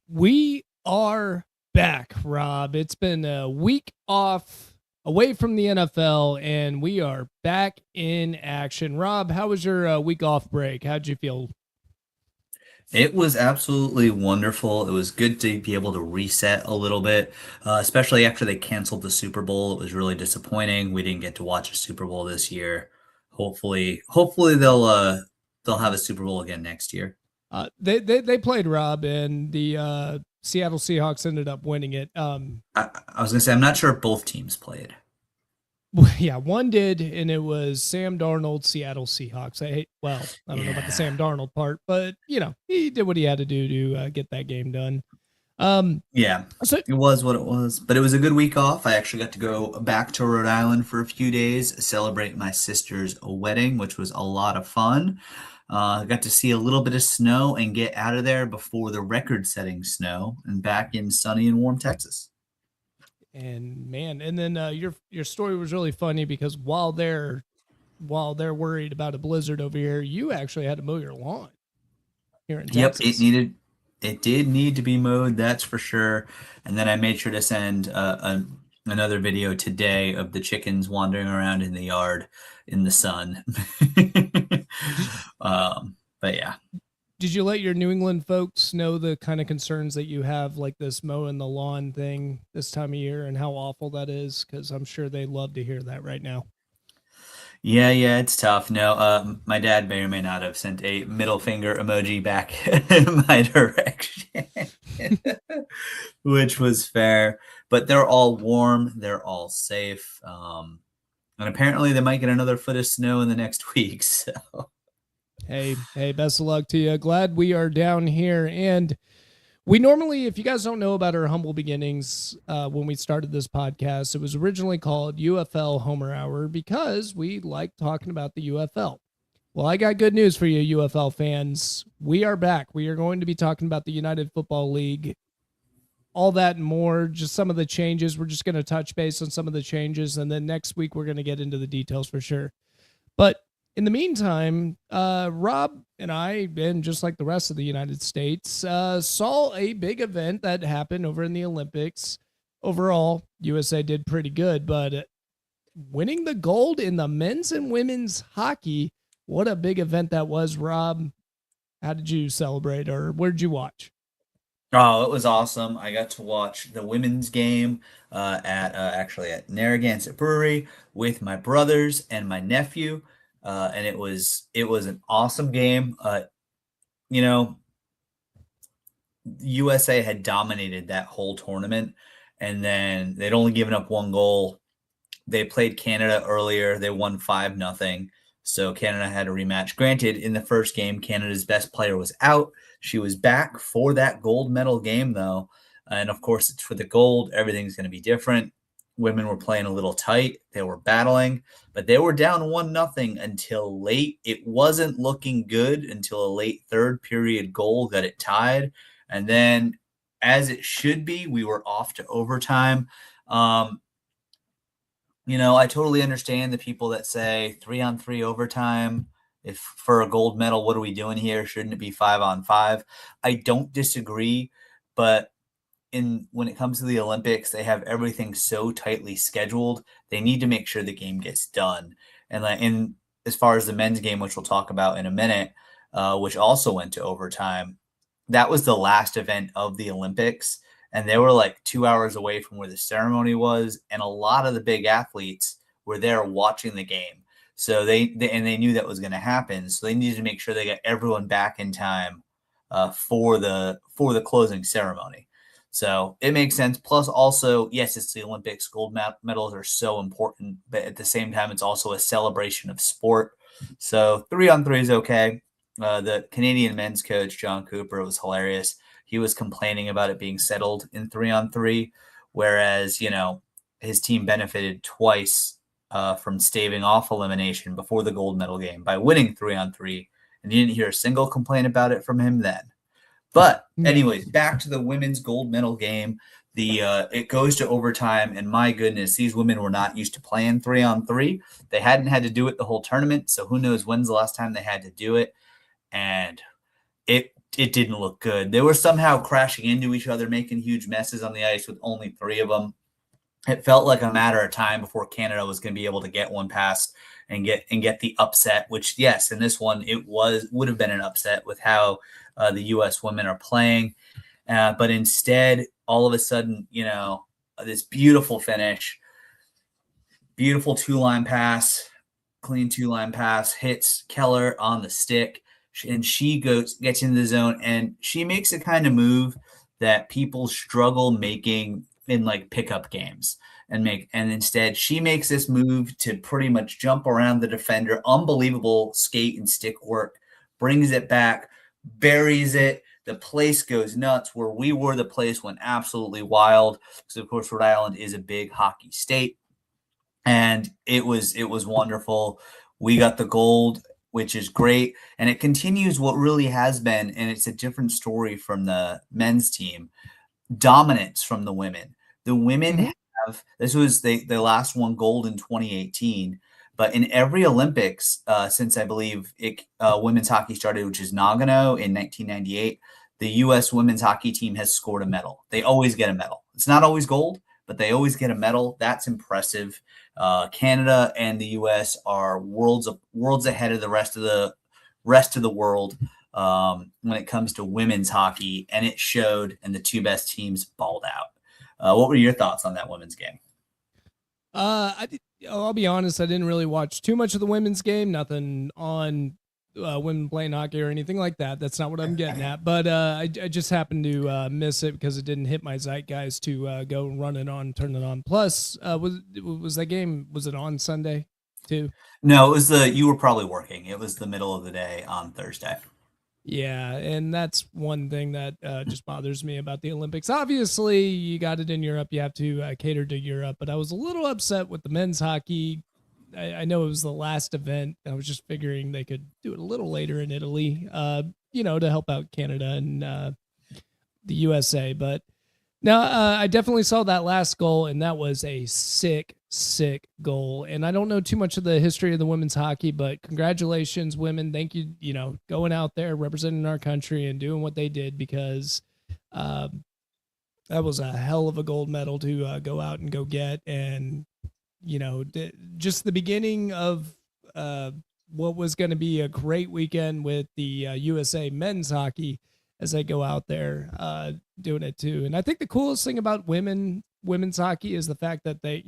We are back, Rob. It's been a week off away from the NFL, and we are back in action. Rob, how was your week off break? How'd you feel? It was absolutely wonderful. It was good to be able to reset a little bit, especially after they canceled the Super Bowl. It was really disappointing. We didn't get to watch a Super Bowl this year. Hopefully they'll have a Super Bowl again next year. They played Rob, and the Seattle Seahawks ended up winning it. I was gonna say I'm not sure if both teams played. Yeah, one did, and it was Sam Darnold, Seattle Seahawks. I don't know about the Yeah. Sam Darnold part, but he did what he had to do to get that game done. Um, Yeah, so it was what it was, but it was a good week off. I actually got to go back to Rhode Island for a few days, celebrate my sister's wedding, which was a lot of fun. I got to see a little bit of snow and get out of there before the record-setting snow and back in sunny and warm Texas. and man, and then your story was really funny because while they're worried about a blizzard over here, you actually had to mow your lawn here in Yep, Texas. it did need to be mowed, that's for sure. And then I made sure to send another video today of the chickens wandering around in the yard in the sun. Did But yeah. did you let your New England folks know the kind of concerns that you have, like this mowing the lawn thing this time of year, and how awful that is? Because I'm sure they love to hear that right now. Yeah, it's tough. No, my dad may or may not have sent a middle finger emoji back in my direction, which was fair. But they're all warm, they're all safe, and apparently they might get another foot of snow in the next week. So Hey, best of luck to you. Glad we are down here. And we normally, if you guys don't know about our humble beginnings, when we started this podcast, it was originally called UFL Homer Hour because we like talking about the UFL. Well, I got good news for you, UFL fans. We are back. We are going to be talking about the United Football League, all that and more, just some of the changes. We're just going to touch base on some of the changes. And then next week, we're going to get into the details for sure. But in the meantime, Rob and I, and just like the rest of the United States, saw a big event that happened over in the Olympics. Overall, USA did pretty good, but winning the gold in the men's and women's hockey, what a big event that was, Rob. How did you celebrate, or where did you watch? oh, it was awesome. I got to watch the women's game at actually at Narragansett Brewery with my brothers and my nephew, and it was an awesome game. You know, USA had dominated that whole tournament, and then they'd only given up one goal. They played Canada earlier. They won 5-0. So Canada had a rematch. Granted, in the first game, Canada's best player was out. She was back for that gold medal game, though. And of course, it's for the gold. Everything's going to be different. Women were playing a little tight. They were battling, but they were down 1-0 until late. It wasn't looking good until a late third period goal got it tied. And then, as it should be, we were off to overtime. Um, I totally understand the people that say 3-on-3 overtime. If for a gold medal, what are we doing here? Shouldn't it be 5-on-5? I don't disagree, but in when it comes to the Olympics, they have everything so tightly scheduled. They need to make sure the game gets done. And as far as the men's game, which we'll talk about in a minute, which also went to overtime, that was the last event of the Olympics, and they were like 2 hours away from where the ceremony was, and a lot of the big athletes were there watching the game. So they knew that was going to happen. So they needed to make sure they got everyone back in time for the closing ceremony. So it makes sense. Plus, also, yes, it's the Olympics. Gold medals are so important, but at the same time, it's also a celebration of sport. So 3-on-3 is okay. The Canadian men's coach, John Cooper, was hilarious. He was complaining about it being settled in 3-on-3, whereas, his team benefited twice from staving off elimination before the gold medal game by winning 3-on-3. And you didn't hear a single complaint about it from him then. But Yeah. anyways, back to the women's gold medal game. It goes to overtime, and my goodness, these women were not used to playing 3-on-3. They hadn't had to do it the whole tournament, so who knows when's the last time they had to do it. And it it didn't look good. They were somehow crashing into each other, making huge messes on the ice with only three of them. It felt like a matter of time before Canada was going to be able to get one past and get the upset. Which, yes, in this one it would have been an upset with how the U.S. women are playing, but instead, all of a sudden, this beautiful finish, beautiful two-line pass, clean two-line pass, hits Keller on the stick, and she gets into the zone, and she makes a kind of move that people struggle making in like pickup games and instead she makes this move to pretty much jump around the defender. Unbelievable skate and stick work, brings it back, buries it. The place goes nuts. Where we were, the place went absolutely wild because, of course, Rhode Island is a big hockey state, and it was wonderful. We got the gold, which is great, and it continues what really has been, and it's a different story from the men's team. Dominance from the women. The women have this was the last one gold in 2018, but in every Olympics since I believe women's hockey started, which is Nagano in 1998, the U.S. women's hockey team has scored a medal. They always get a medal. It's not always gold, but they always get a medal. That's impressive. Canada and the U.S. are worlds ahead of the rest of the world when it comes to women's hockey, and it showed, and the two best teams balled out. What were your thoughts on that women's game? I'll be honest, I didn't really watch too much of the women's game. Nothing on women playing hockey or anything like that. That's not what I'm getting at. But I just happened to miss it because it didn't hit my zeitgeist to go run it on, turn it on. Plus, was that game? Was it on Sunday too? No, it was you were probably working. It was the middle of the day on Thursday. Yeah, and that's one thing that just bothers me about the Olympics. Obviously, you got it in Europe. You have to cater to Europe. But I was a little upset with the men's hockey. I know it was the last event. I was just figuring they could do it a little later in Italy, to help out Canada and the USA. But no, I definitely saw that last goal, and that was a sick goal. And I don't know too much of the history of the women's hockey, but congratulations, women. Thank you, going out there, representing our country and doing what they did, because that was a hell of a gold medal to go out and go get. And, just the beginning of what was going to be a great weekend with the USA men's hockey as they go out there doing it too. And I think the coolest thing about women's hockey is the fact that they,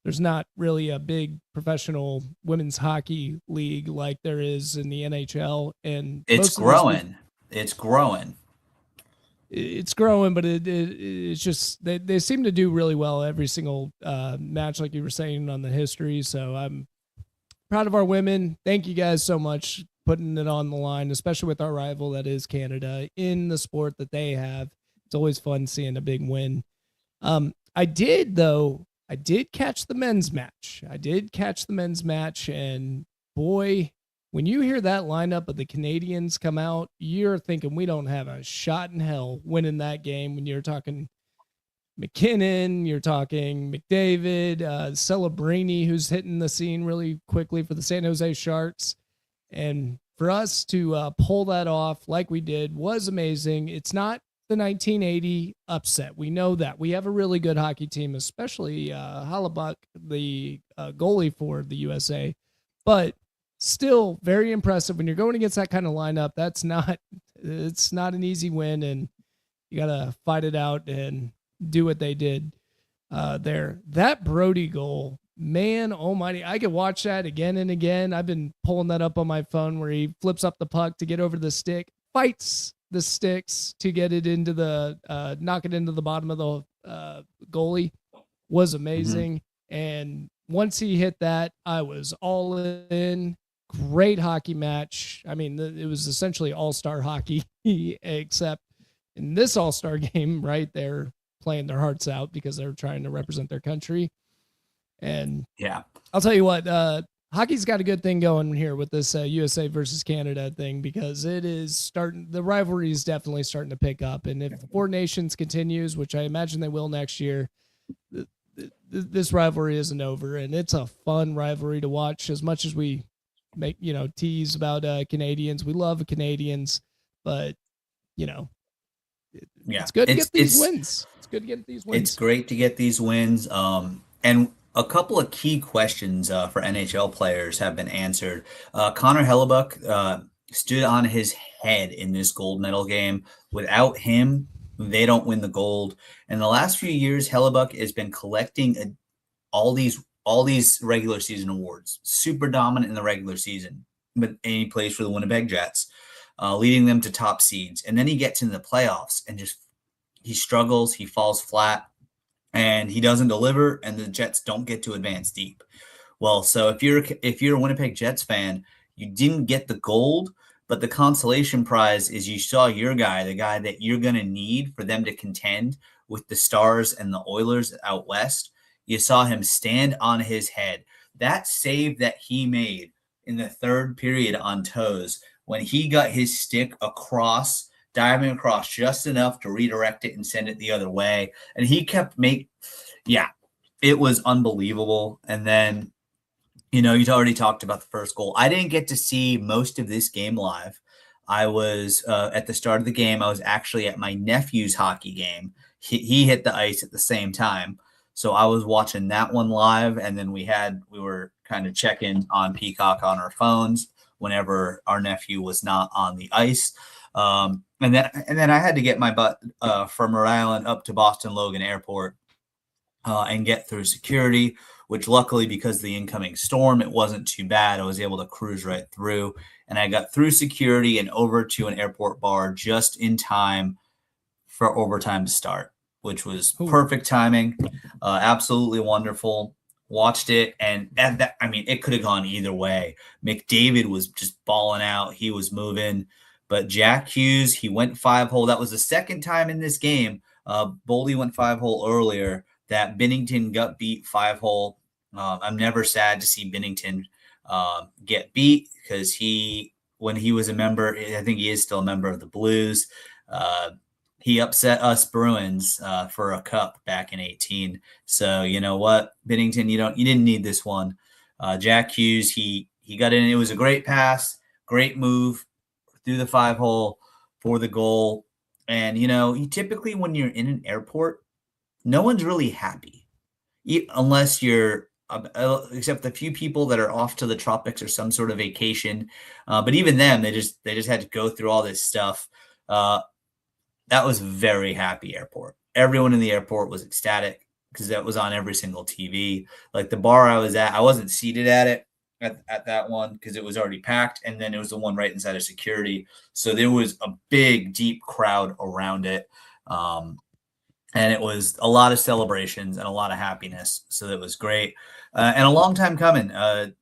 there's not really a big professional women's hockey league like there is in the NHL, and it's growing. It's growing. It's growing, but it's just they seem to do really well every single match, like you were saying on the history. So I'm proud of our women. Thank you guys so much putting it on the line, especially with our rival that is Canada in the sport that they have. It's always fun seeing a big win. I did catch the men's match. And boy, when you hear that lineup of the Canadians come out, you're thinking we don't have a shot in hell winning that game. When you're talking McKinnon, you're talking McDavid, Celebrini, who's hitting the scene really quickly for the San Jose Sharks. And for us to pull that off like we did was amazing. It's not the 1980 upset. We know that. We have a really good hockey team, especially Hellebuyck, the goalie for the USA. But still very impressive when you're going against that kind of lineup. It's not an easy win, and you got to fight it out and do what they did there. That Brody goal, man almighty, I could watch that again and again. I've been pulling that up on my phone where he flips up the puck to get over the stick, fights the sticks to get it into knock it into the bottom of the goalie. Was amazing. Mm-hmm. And once he hit that, I was all in. Great hockey match. I mean, it was essentially all-star hockey, except in this all-star game, right, they're playing their hearts out because they're trying to represent their country. And yeah, I'll tell you what, hockey's got a good thing going here with this USA versus Canada thing, because the rivalry is definitely starting to pick up. And if Four Nations continues, which I imagine they will next year, this rivalry isn't over, and it's a fun rivalry to watch. As much as we make tease about Canadians, we love Canadians, but you know, Yeah, it's good to it's get these it's wins. It's good to get these it's wins. great to get these wins. And a couple of key questions for NHL players have been answered. Connor Hellebuck stood on his head in this gold medal game. Without him, they don't win the gold. And the last few years, Hellebuck has been collecting all these regular season awards. Super dominant in the regular season, but and he plays for the Winnipeg Jets, leading them to top seeds. And then he gets into the playoffs and just he struggles. He falls flat and he doesn't deliver, and the Jets don't get to advance deep. Well, so if you're a Winnipeg Jets fan, you didn't get the gold, but the consolation prize is you saw your guy, the guy that you're going to need for them to contend with the Stars and the Oilers out west. You saw him stand on his head. That save that he made in the third period on toes when he got his stick across, diving across just enough to redirect it and send it the other way, and he kept yeah, it was unbelievable. And then you'd already talked about the first goal. I didn't get to see most of this game live. I was at the start of the game. I was actually at my nephew's hockey game. He hit the ice at the same time, so I was watching that one live. And then we were kind of checking on Peacock on our phones whenever our nephew was not on the ice. And then I had to get my butt from Rhode Island up to Boston Logan Airport and get through security, which luckily, because of the incoming storm, it wasn't too bad. I was able to cruise right through, and I got through security and over to an airport bar just in time for overtime to start, which was Ooh. perfect timing. Absolutely wonderful. Watched it, and that, I mean, it could have gone either way. McDavid was just balling out. He was moving. But Jack Hughes, he went 5-hole. That was the second time in this game. Boldy went 5-hole earlier. That Binnington got beat 5-hole. I'm never sad to see Binnington get beat because when he was a member, I think he is still a member of the Blues. He upset us Bruins for a cup back in 2018. So you know what, Binnington, you didn't need this one. Jack Hughes, he got in. It was a great pass, great move through the 5-hole for the goal. And typically when you're in an airport, no one's really happy, unless you're except the few people that are off to the tropics or some sort of vacation. But even them, they just had to go through all this stuff. That was a very happy airport. Everyone in the airport was ecstatic because that was on every single TV. Like the bar I was at, I wasn't seated at it at that one because it was already packed, and then it was the one right inside of security. So there was a big, deep crowd around it. And it was a lot of celebrations and a lot of happiness. So that was great. And a long time coming. The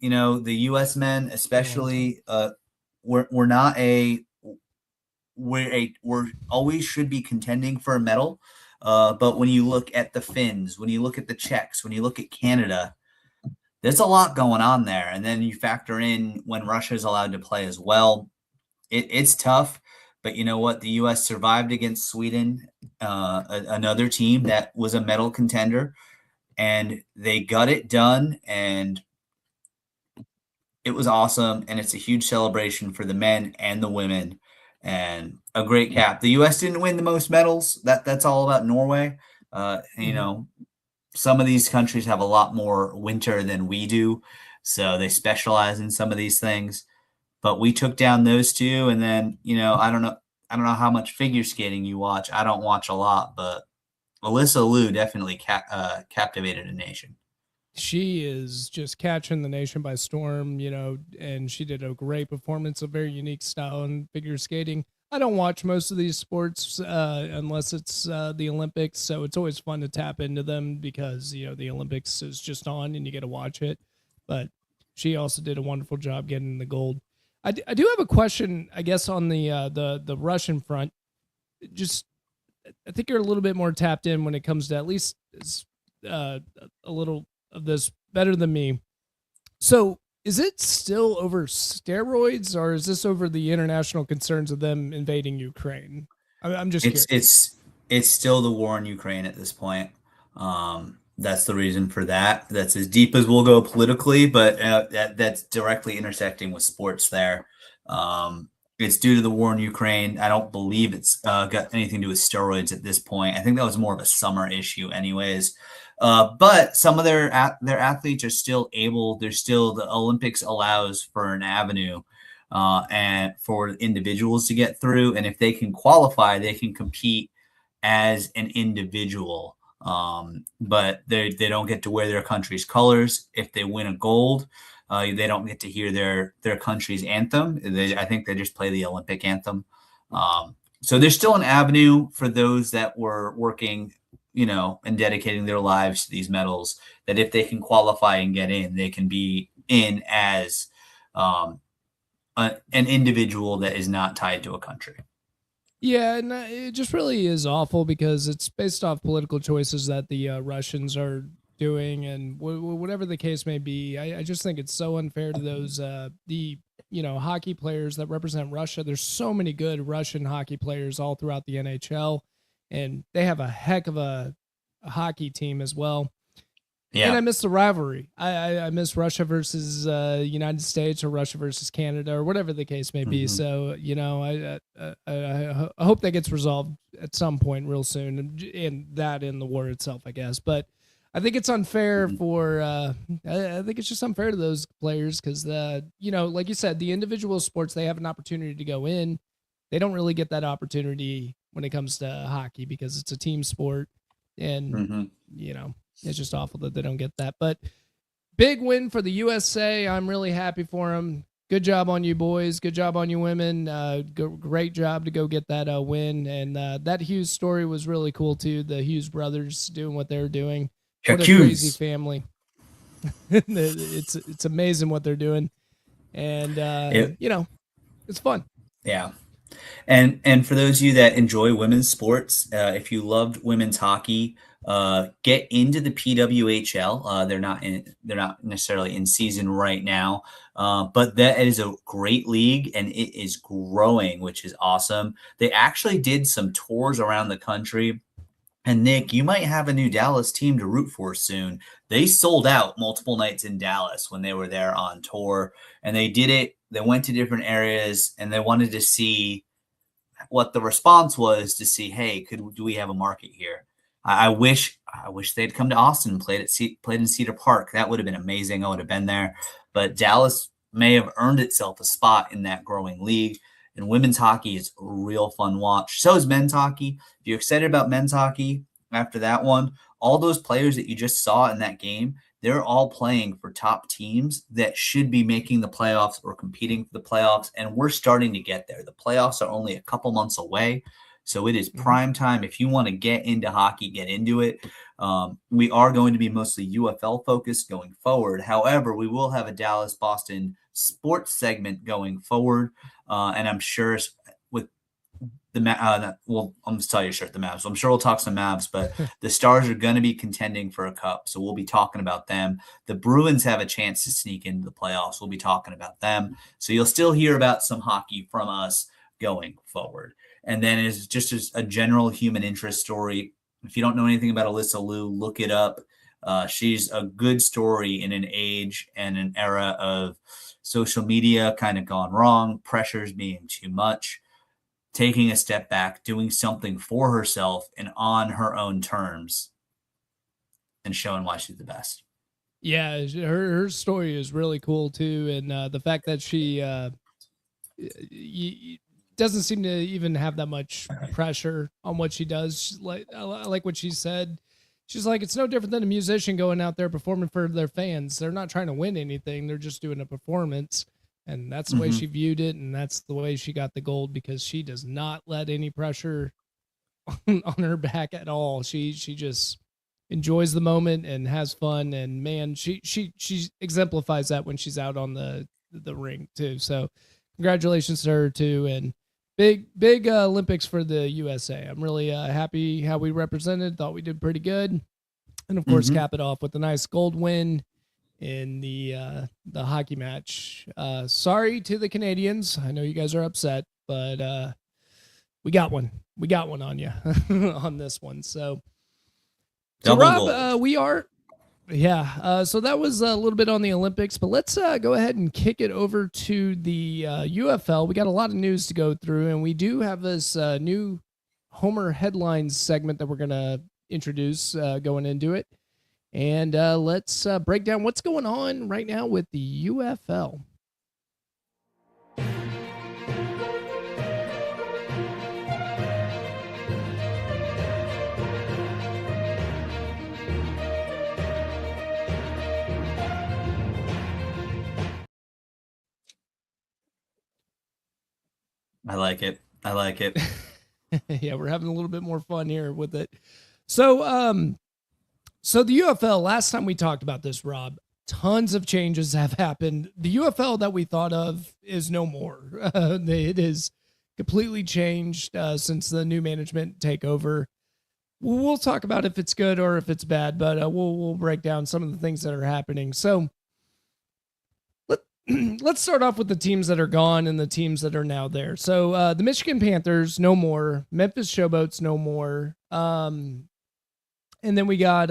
U.S. men, especially, we're not we're always should be contending for a medal. But when you look at the Finns, when you look at the Czechs, when you look at Canada, there's a lot going on there. And then you factor in when Russia is allowed to play as well. It's tough. But you know what? The U.S. survived against Sweden, another team that was a medal contender, and they got it done, and it was awesome. And it's a huge celebration for the men and the women, and a great cap. The U.S. didn't win the most medals. That's all about Norway. Some of these countries have a lot more winter than we do, so they specialize in some of these things. But we took down those two, and then I don't know how much figure skating you watch. I don't watch a lot, but Alyssa Liu definitely captivated a nation. She is just catching the nation by storm, and she did a great performance, a very unique style in figure skating. I don't watch most of these sports unless it's the Olympics, so it's always fun to tap into them because the Olympics is just on and you get to watch it. But she also did a wonderful job getting the gold. I do have a question, I guess, on the Russian front. Just, I think you're a little bit more tapped in when it comes to at least a little of this better than me. So, is it still over steroids, or is this over the international concerns of them invading Ukraine? I'm just curious. It's still the war in Ukraine at this point. That's the reason for that. That's as deep as we'll go politically, but that's directly intersecting with sports there. It's due to the war in Ukraine. I don't believe it's got anything to do with steroids at this point. I think that was more of a summer issue, anyways. But some of their athletes are still able. They're still the Olympics allows for an avenue and for individuals to get through. And if they can qualify, they can compete as an individual. But they don't get to wear their country's colors. If they win a gold, they don't get to hear their country's anthem. I think they just play the Olympic anthem. So there's still an avenue for those that were working, and dedicating their lives to these medals, that if they can qualify and get in, they can be in as an individual that is not tied to a country. Yeah, and it just really is awful because it's based off political choices that the Russians are doing, and whatever the case may be. I just think it's so unfair to those the hockey players that represent Russia. There's so many good Russian hockey players all throughout the NHL, and they have a heck of a hockey team as well. And I miss the rivalry. I miss Russia versus United States, or Russia versus Canada, or whatever the case may be. So I hope that gets resolved at some point real soon, and that in the war itself, I guess. But I think it's unfair for. I think it's just unfair to those players because like you said, the individual sports, they have an opportunity to go in. They don't really get that opportunity when it comes to hockey because it's a team sport, and it's just awful that they don't get that. But big win for the USA. I'm really happy for them. Good job on you boys. Good job on you women. Great job to go get that win. And that Hughes story was really cool too. The Hughes brothers doing what they're doing. What a crazy family. It's amazing what they're doing. And it's fun. Yeah. And for those of you that enjoy women's sports, if you loved women's hockey, get into the PWHL. They're not necessarily in season right now, but that is a great league and it is growing, which is awesome. They actually did some tours around the country. And Nick, you might have a new Dallas team to root for soon. They sold out multiple nights in Dallas when they were there on tour, and they did it. They went to different areas and they wanted to see what the response was, to see, hey, do we have a market here? I wish they'd come to Austin and played in Cedar Park. That would have been amazing. I would have been there. But Dallas may have earned itself a spot in that growing league. And women's hockey is a real fun watch. So is men's hockey. If you're excited about men's hockey after that one, all those players that you just saw in that game, they're all playing for top teams that should be making the playoffs or competing for the playoffs. And we're starting to get there. The playoffs are only a couple months away. So it is prime time. If you want to get into hockey, get into it. We are going to be mostly UFL focused going forward. However, we will have a Dallas Boston sports segment going forward. And I'm sure with the I'm going to tell you the Mavs. I'm sure we'll talk some Mavs, but the Stars are going to be contending for a cup. So we'll be talking about them. The Bruins have a chance to sneak into the playoffs. We'll be talking about them. So you'll still hear about some hockey from us going forward. And then it's just as a general human interest story. If you don't know anything about Alyssa Liu, look it up. She's a good story in an age and an era of social media kind of gone wrong, pressures being too much, taking a step back, doing something for herself and on her own terms, and showing why she's the best. Yeah, her story is really cool too, and the fact that she doesn't seem to even have that much pressure on what she does. I like what she said. She's like, it's no different than a musician going out there performing for their fans. They're not trying to win anything. They're just doing a performance. And that's the way she viewed it. And that's the way she got the gold, because she does not let any pressure on her back at all. She just enjoys the moment and has fun. And man, she exemplifies that when she's out on the ring too. So congratulations to her too. And big Olympics for the USA. I'm really happy how we represented. Thought we did pretty good. And of course, cap it off with a nice gold win in the hockey match. Sorry to the Canadians. I know you guys are upset, but we got one. We got one on you on this one. So Rob, we are Yeah. So that was a little bit on the Olympics, but let's go ahead and kick it over to the UFL. We got a lot of news to go through, and we do have this new Homer headlines segment that we're going to introduce going into it. And let's break down what's going on right now with the UFL. I like it. I like it. Yeah, we're having a little bit more fun here with it. So the UFL, last time we talked about this, Rob, tons of changes have happened. The UFL that we thought of is no more. It is completely changed since the new management takeover. We'll talk about if it's good or if it's bad, but we'll break down some of the things that are happening. So let's start off with the teams that are gone and the teams that are now there. So the Michigan Panthers, no more. Memphis Showboats, no more. And then we got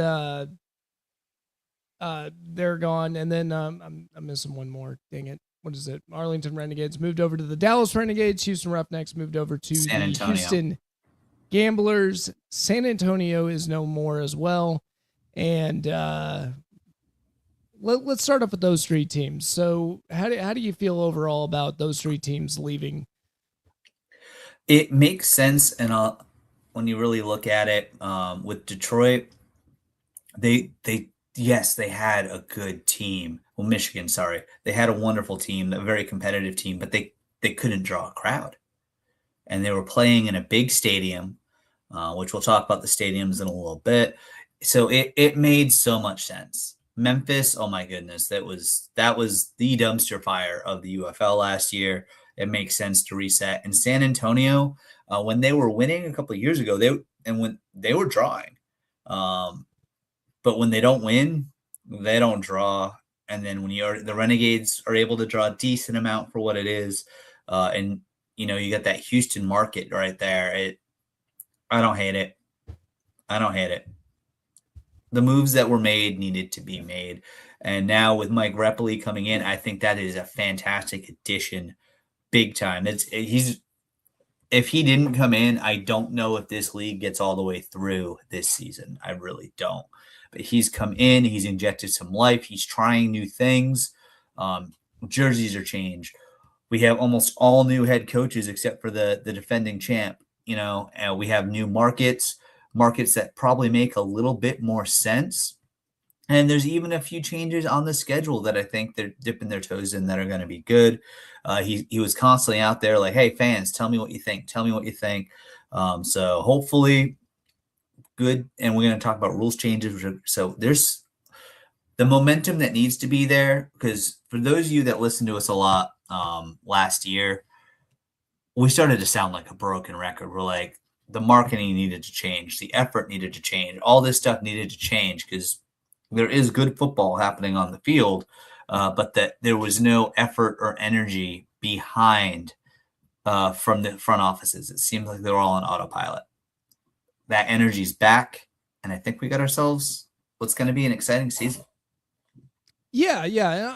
they're gone. And then I'm missing one more. Dang it. What is it? Arlington Renegades moved over to the Dallas Renegades. Houston Roughnecks moved over to San the Antonio. Houston Gamblers. San Antonio is no more as well. And let's start off with those three teams. So how do you feel overall about those three teams leaving? It makes sense, and when you really look at it, with Detroit, they yes, they had a good team. Well, Michigan, sorry, they had a wonderful team, a very competitive team, but they couldn't draw a crowd, and they were playing in a big stadium, which we'll talk about the stadiums in a little bit. So it made so much sense. Memphis, oh my goodness, that was the dumpster fire of the UFL last year. It makes sense to reset. And San Antonio, when they were winning a couple of years ago, when they were drawing, but when they don't win, they don't draw. And then when the Renegades are able to draw a decent amount for what it is, and you got that Houston market right there. I don't hate it. I don't hate it. The moves that were made needed to be made. And now with Mike Repoli coming in, I think that is a fantastic addition, big time. If he didn't come in, I don't know if this league gets all the way through this season. I really don't. But he's come in, he's injected some life, he's trying new things. Jerseys are changed. We have almost all new head coaches except for the defending champ, and we have new markets that probably make a little bit more sense. And there's even a few changes on the schedule that I think they're dipping their toes in that are going to be good. He was constantly out there like, hey, fans, tell me what you think. Tell me what you think. So hopefully good. And we're going to talk about rules changes. So there's the momentum that needs to be there, because for those of you that listened to us a lot last year, we started to sound like a broken record. We're like, the marketing needed to change. The effort needed to change. All this stuff needed to change because there is good football happening on the field, but that there was no effort or energy behind from the front offices. It seemed like they were all on autopilot. That energy's back, and I think we got ourselves what's going to be an exciting season. Yeah.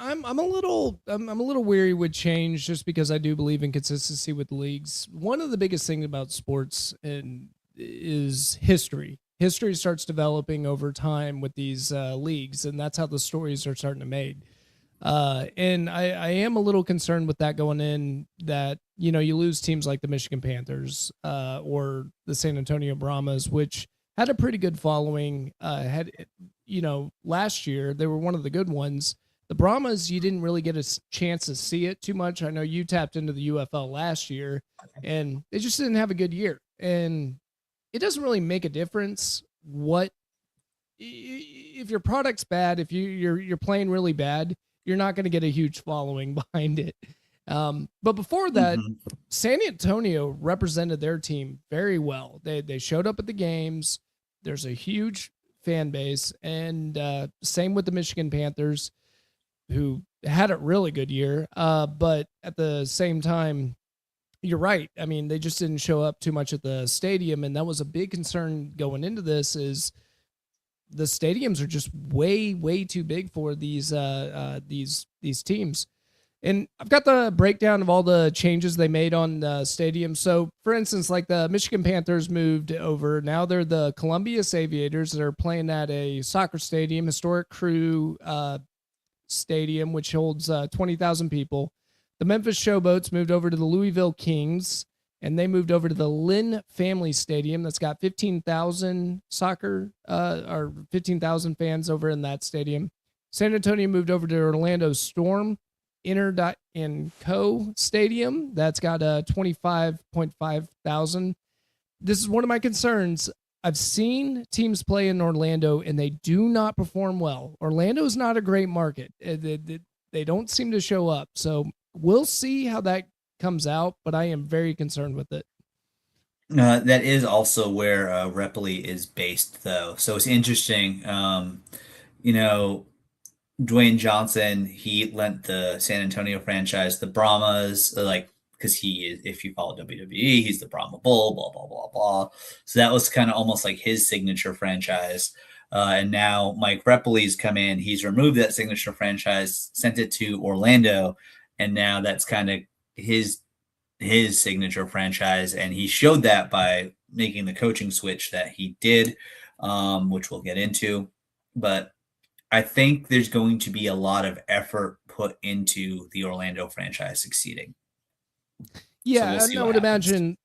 I'm a little weary with change just because I do believe in consistency with leagues. One of the biggest things about sports is history. History starts developing over time with these leagues, and that's how the stories are starting to made. And I am a little concerned with that going in, that you lose teams like the Michigan Panthers or the San Antonio Brahmas, which had a pretty good following. Last year they were one of the good ones. The Brahmas, you didn't really get a chance to see it too much. I know you tapped into the UFL last year, and they just didn't have a good year. And it doesn't really make a difference if your product's bad. If you're playing really bad, you're not going to get a huge following behind it. But before that, San Antonio represented their team very well. They showed up at the games. There's a huge fan base, and same with the Michigan Panthers, who had a really good year. But at the same time, you're right. I mean, they just didn't show up too much at the stadium, and that was a big concern going into this. Is the stadiums are just way too big for these teams. And I've got the breakdown of all the changes they made on the stadium. So, for instance, like the Michigan Panthers moved over. Now they're the Columbia Aviators that are playing at a soccer stadium, historic Crew Stadium, which holds 20,000 people. The Memphis Showboats moved over to the Louisville Kings, and they moved over to the Lynn Family Stadium. That's got 15,000 or 15,000 fans over in that stadium. San Antonio moved over to Orlando Storm Inter and Co Stadium. That's got 25.5 thousand. This is one of my concerns. I've seen teams play in Orlando and they do not perform well. Orlando is not a great market. They don't seem to show up. So we'll see how that comes out, but I am very concerned with it. That is also where Repli is based, though. So it's interesting. You know, Dwayne Johnson, he lent the San Antonio franchise the Brahmas, like, because he is, if you follow WWE, he's the Brahma Bull, blah, blah, blah, blah. So that was kind of almost like his signature franchise. And now Mike Repoli's come in, he's removed that signature franchise, sent it to Orlando, and now that's kind of his signature franchise. And he showed that by making the coaching switch that he did, which we'll get into. But I think there's going to be a lot of effort put into the Orlando franchise succeeding. Yeah, so I would imagine.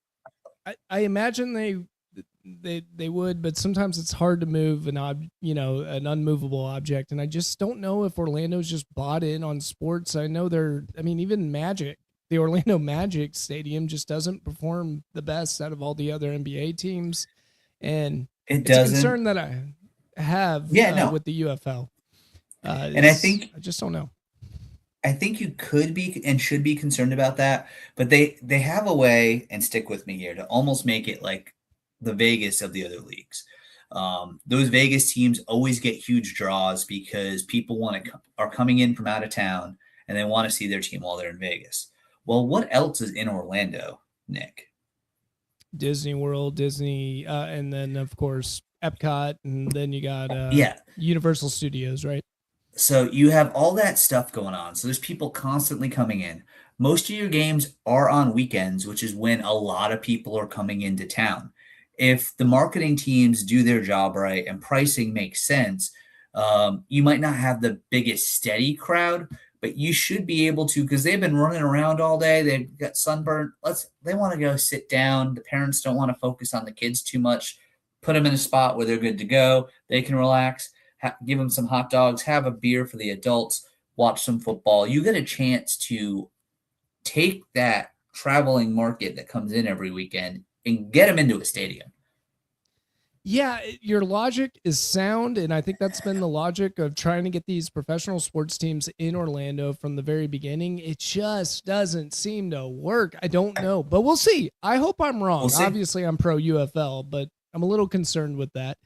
I imagine they would, but sometimes it's hard to move an an unmovable object, and I just don't know if Orlando's just bought in on sports. I know even Magic, the Orlando Magic Stadium just doesn't perform the best out of all the other NBA teams, and it's a concern that I have with the UFL. And I just don't know. I think you could be and should be concerned about that, but they have a way, and stick with me here, to almost make it like the Vegas of the other leagues. Those Vegas teams always get huge draws because people are coming in from out of town and they want to see their team while they're in Vegas. Well, what else is in Orlando, Nick? Disney World, Disney, and then of course Epcot, and then you got Universal Studios, right? So you have all that stuff going on. So there's people constantly coming in. Most of your games are on weekends, which is when a lot of people are coming into town. If the marketing teams do their job right and pricing makes sense, you might not have the biggest steady crowd, but you should be able to, because they've been running around all day. They've got sunburn. They want to go sit down. The parents don't want to focus on the kids too much. Put them in a spot where they're good to go. They can relax. Give them some hot dogs, have a beer for the adults, watch some football. You get a chance to take that traveling market that comes in every weekend and get them into a stadium. Yeah, your logic is sound, and I think that's been the logic of trying to get these professional sports teams in Orlando from the very beginning. It just doesn't seem to work. I don't know, but we'll see. I hope I'm wrong. Obviously, I'm pro UFL, but I'm a little concerned with that.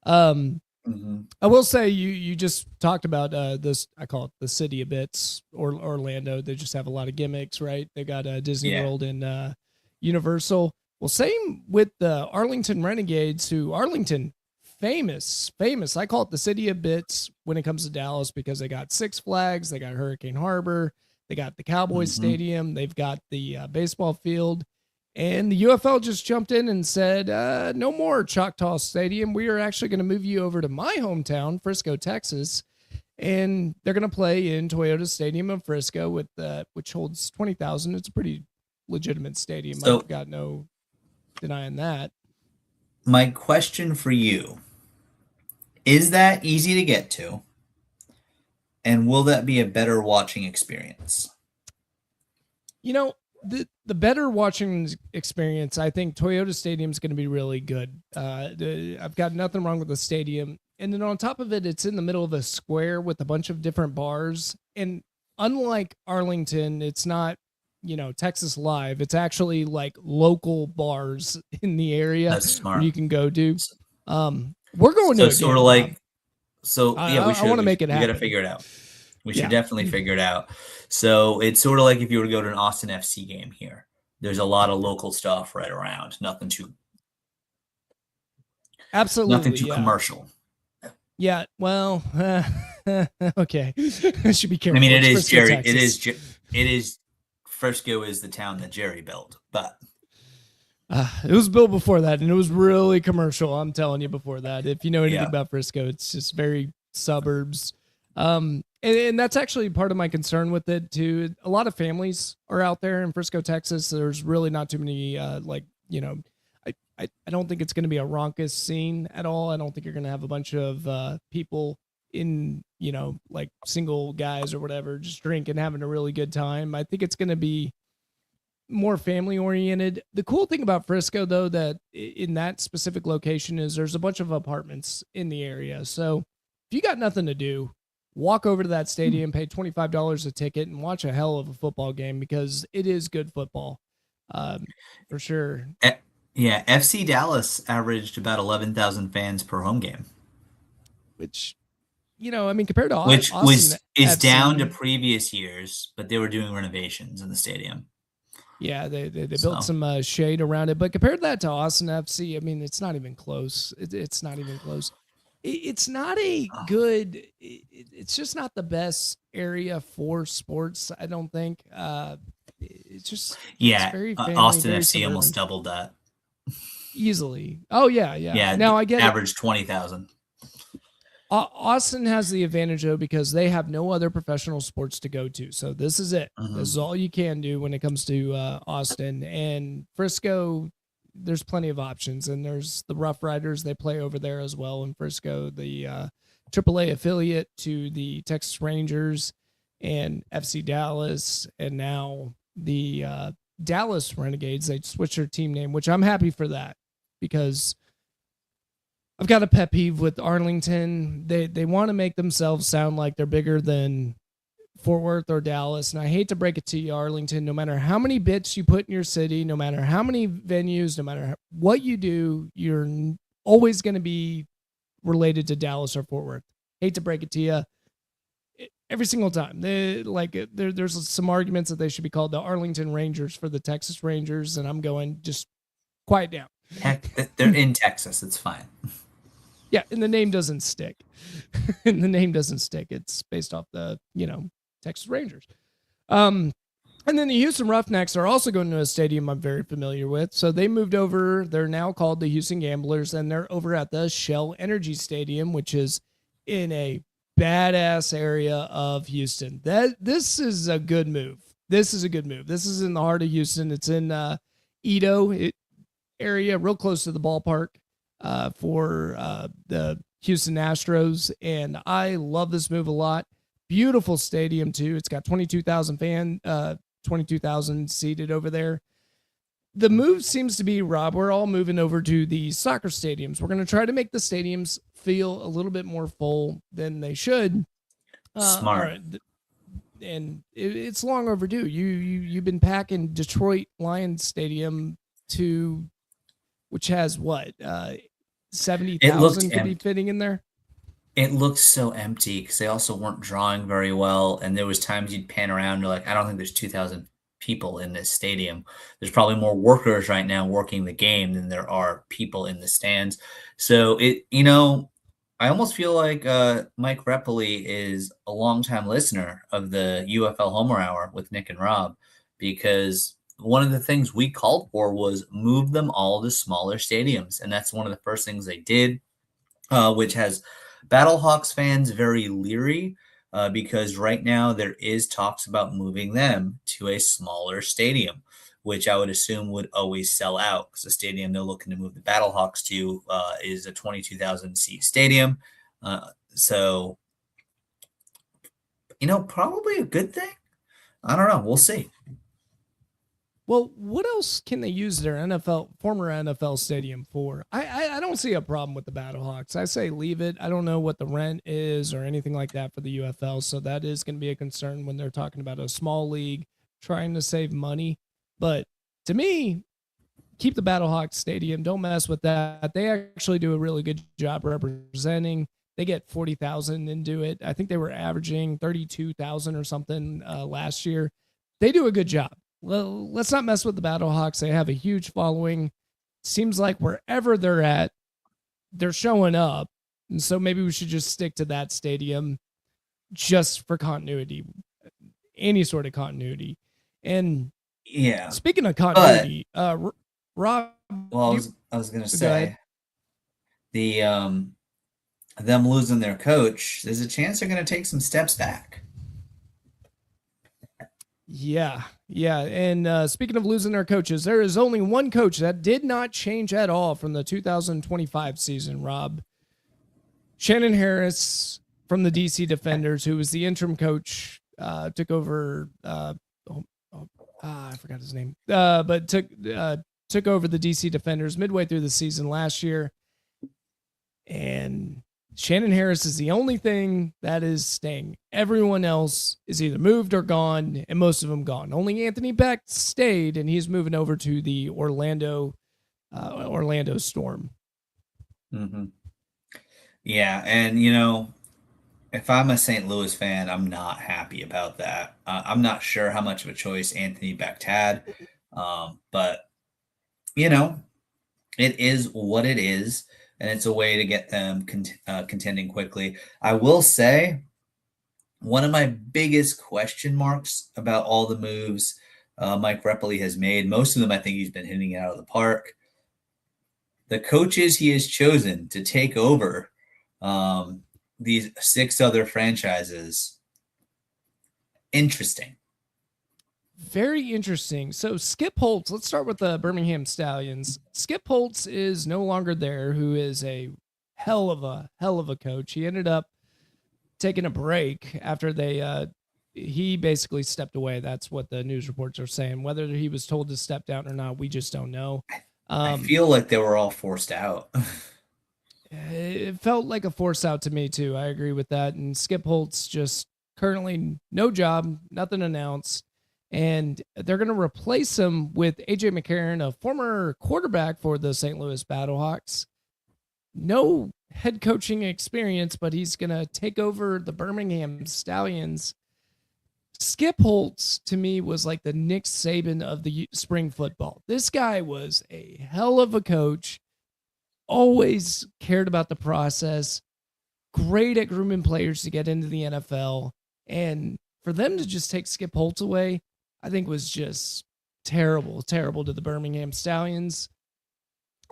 I will say you just talked about this. I call it the city of bits, or Orlando. They just have a lot of gimmicks, right? They got Disney World and Universal. Well, same with the Arlington Renegades, who Arlington, famous. I call it the city of bits when it comes to Dallas because they got Six Flags, they got Hurricane Harbor, they got the Cowboys Stadium, they've got the baseball field. And the UFL just jumped in and said, no more Choctaw Stadium. We are actually going to move you over to my hometown, Frisco, Texas. And they're going to play in Toyota Stadium in Frisco, with which holds 20,000. It's a pretty legitimate stadium. So, I've got no denying that. My question for you, is that easy to get to? And will that be a better watching experience? You know, the better watching experience, I think Toyota Stadium is going to be really good. I've got nothing wrong with the stadium. And then on top of it, it's in the middle of a square with a bunch of different bars. And unlike Arlington, it's not, Texas Live. It's actually like local bars in the area. That's smart. Where you can go to. We're going to sort of like, so yeah, I want to make it happen. We got to figure it out. We should definitely figure it out. So it's sort of like if you were to go to an Austin FC game here. There's a lot of local stuff right around. Nothing too commercial. Yeah, well, okay. I should be I mean, careful. it It's is Frisco, Jerry. Texas. It is Frisco is the town that Jerry built, but It was built before that, and it was really commercial. I'm telling you, before that, if you know anything yeah. about Frisco, it's just very suburbs. And that's actually part of my concern with it too. A lot of families are out there in Frisco, Texas. There's really not too many, I don't think it's going to be a raucous scene at all. I don't think you're going to have a bunch of people in, like single guys or whatever, just drinking, having a really good time. I think it's going to be more family oriented. The cool thing about Frisco, though, that in that specific location is there's a bunch of apartments in the area. So if you got nothing to do, walk over to that stadium, pay $25 a ticket, and watch a hell of a football game because it is good football, for sure. E- yeah, FC Dallas averaged about 11,000 fans per home game, Which, I mean, compared to which Austin is down to FC, previous years, but they were doing renovations in the stadium. yeah, they built So, some shade around it. But compared that to Austin FC, I mean, it's not even close. It's not even close. It's not a good. It's just not the best area for sports. I don't think. It's yeah, very family, Austin very FC almost suburban, doubled that. easily. Oh yeah, yeah. Yeah, Now I get it. averaged 20,000. Austin has the advantage though because they have no other professional sports to go to. So this is it. This is Mhm. all you can do when it comes to Austin and Frisco. There's plenty of options, and there's the Rough Riders. They play over there as well in Frisco, the AAA affiliate to the Texas Rangers and FC Dallas, and now the Dallas Renegades. They switched their team name, which I'm happy for that because I've got a pet peeve with Arlington. They want to make themselves sound like they're bigger than Fort Worth or Dallas. And I hate to break it to you, Arlington, no matter how many bits you put in your city, no matter how many venues, no matter what you do, you're always going to be related to Dallas or Fort Worth. Hate to break it to you. Every single time, there's some arguments that they should be called the Arlington Rangers for the Texas Rangers, and I'm going just quiet down. Heck, they're in Texas. It's fine. Yeah, and the name doesn't stick. And the name doesn't stick. It's based off the, Texas Rangers. And then the Houston Roughnecks are also going to a stadium I'm very familiar with. So they moved over. They're now called the Houston Gamblers, and they're over at the Shell Energy Stadium, which is in a badass area of Houston. This is a good move. This is a good move. This is in the heart of Houston. It's in Edo area, real close to the ballpark for the Houston Astros, and I love this move a lot. Beautiful stadium too. It's got 22,000 seated over there. The move seems to be, Rob, we're all moving over to the soccer stadiums. We're going to try to make the stadiums feel a little bit more full than they should. All Smart. right, and it's long overdue. You've been packing Detroit Lions Stadium to, which has what, It looked 70,000 could be empty. fitting in there. It looked so empty because they also weren't drawing very well, and there was times you'd pan around and you're like, I don't think there's 2,000 people in this stadium. There's probably more workers right now working the game than there are people in the stands. So I almost feel like Mike Repoli is a longtime listener of the UFL Homer Hour with Nick and Rob, because one of the things we called for was move them all to smaller stadiums, and that's one of the first things they did, which has Battlehawks fans very leery, because right now there is talks about moving them to a smaller stadium, which I would assume would always sell out because the stadium they're looking to move the Battlehawks to is a 22,000 seat stadium. So, probably a good thing. I don't know. We'll see. Well, what else can they use their former NFL stadium for? I don't see a problem with the Battlehawks. I say leave it. I don't know what the rent is or anything like that for the UFL, so that is going to be a concern when they're talking about a small league trying to save money. But to me, keep the Battlehawks stadium. Don't mess with that. They actually do a really good job representing. They get 40,000 into it. I think they were averaging 32,000 or something last year. They do a good job. Well, let's not mess with the Battlehawks. They have a huge following. Seems like wherever they're at, they're showing up. And so maybe we should just stick to that stadium just for continuity, any sort of continuity. And Yeah, speaking of but continuity, Rob, well, do you, I was gonna go ahead. say the them losing their coach. There's a chance they're gonna take some steps back. Yeah, yeah. And speaking of losing their coaches, there is only one coach that did not change at all from the 2025 season, Rob. Shannon Harris from the DC Defenders, who was the interim coach, took over. Oh, I forgot his name, but took over the DC Defenders midway through the season last year, and Shannon Harris is the only thing that is staying. Everyone else is either moved or gone, and most of them gone. Only Anthony Beck stayed, and he's moving over to the Orlando Storm. Hmm. Yeah, and if I'm a St. Louis fan, I'm not happy about that. I'm not sure how much of a choice Anthony Becht had, but you know, it is what it is, and it's a way to get them contending quickly. I will say one of my biggest question marks about all the moves Mike Repoli has made. Most of them, I think he's been hitting it out of the park. The coaches he has chosen to take over um, these six other franchises. Interesting. Very interesting. So Skip Holtz, let's start with the Birmingham Stallions. Skip Holtz is no longer there, who is a hell of a coach. He ended up taking a break after he basically stepped away. That's what the news reports are saying. Whether he was told to step down or not, we just don't know. I feel like they were all forced out. It felt like a force out to me too. I agree with that. And Skip Holtz just currently no job, nothing announced. And they're going to replace him with AJ McCarron, a former quarterback for the St. Louis Battlehawks. No head coaching experience, but he's going to take over the Birmingham Stallions. Skip Holtz to me was like the Nick Saban of the spring football. This guy was a hell of a coach, always cared about the process, great at grooming players to get into the NFL. And for them to just take Skip Holtz away, I think was just terrible to the Birmingham Stallions.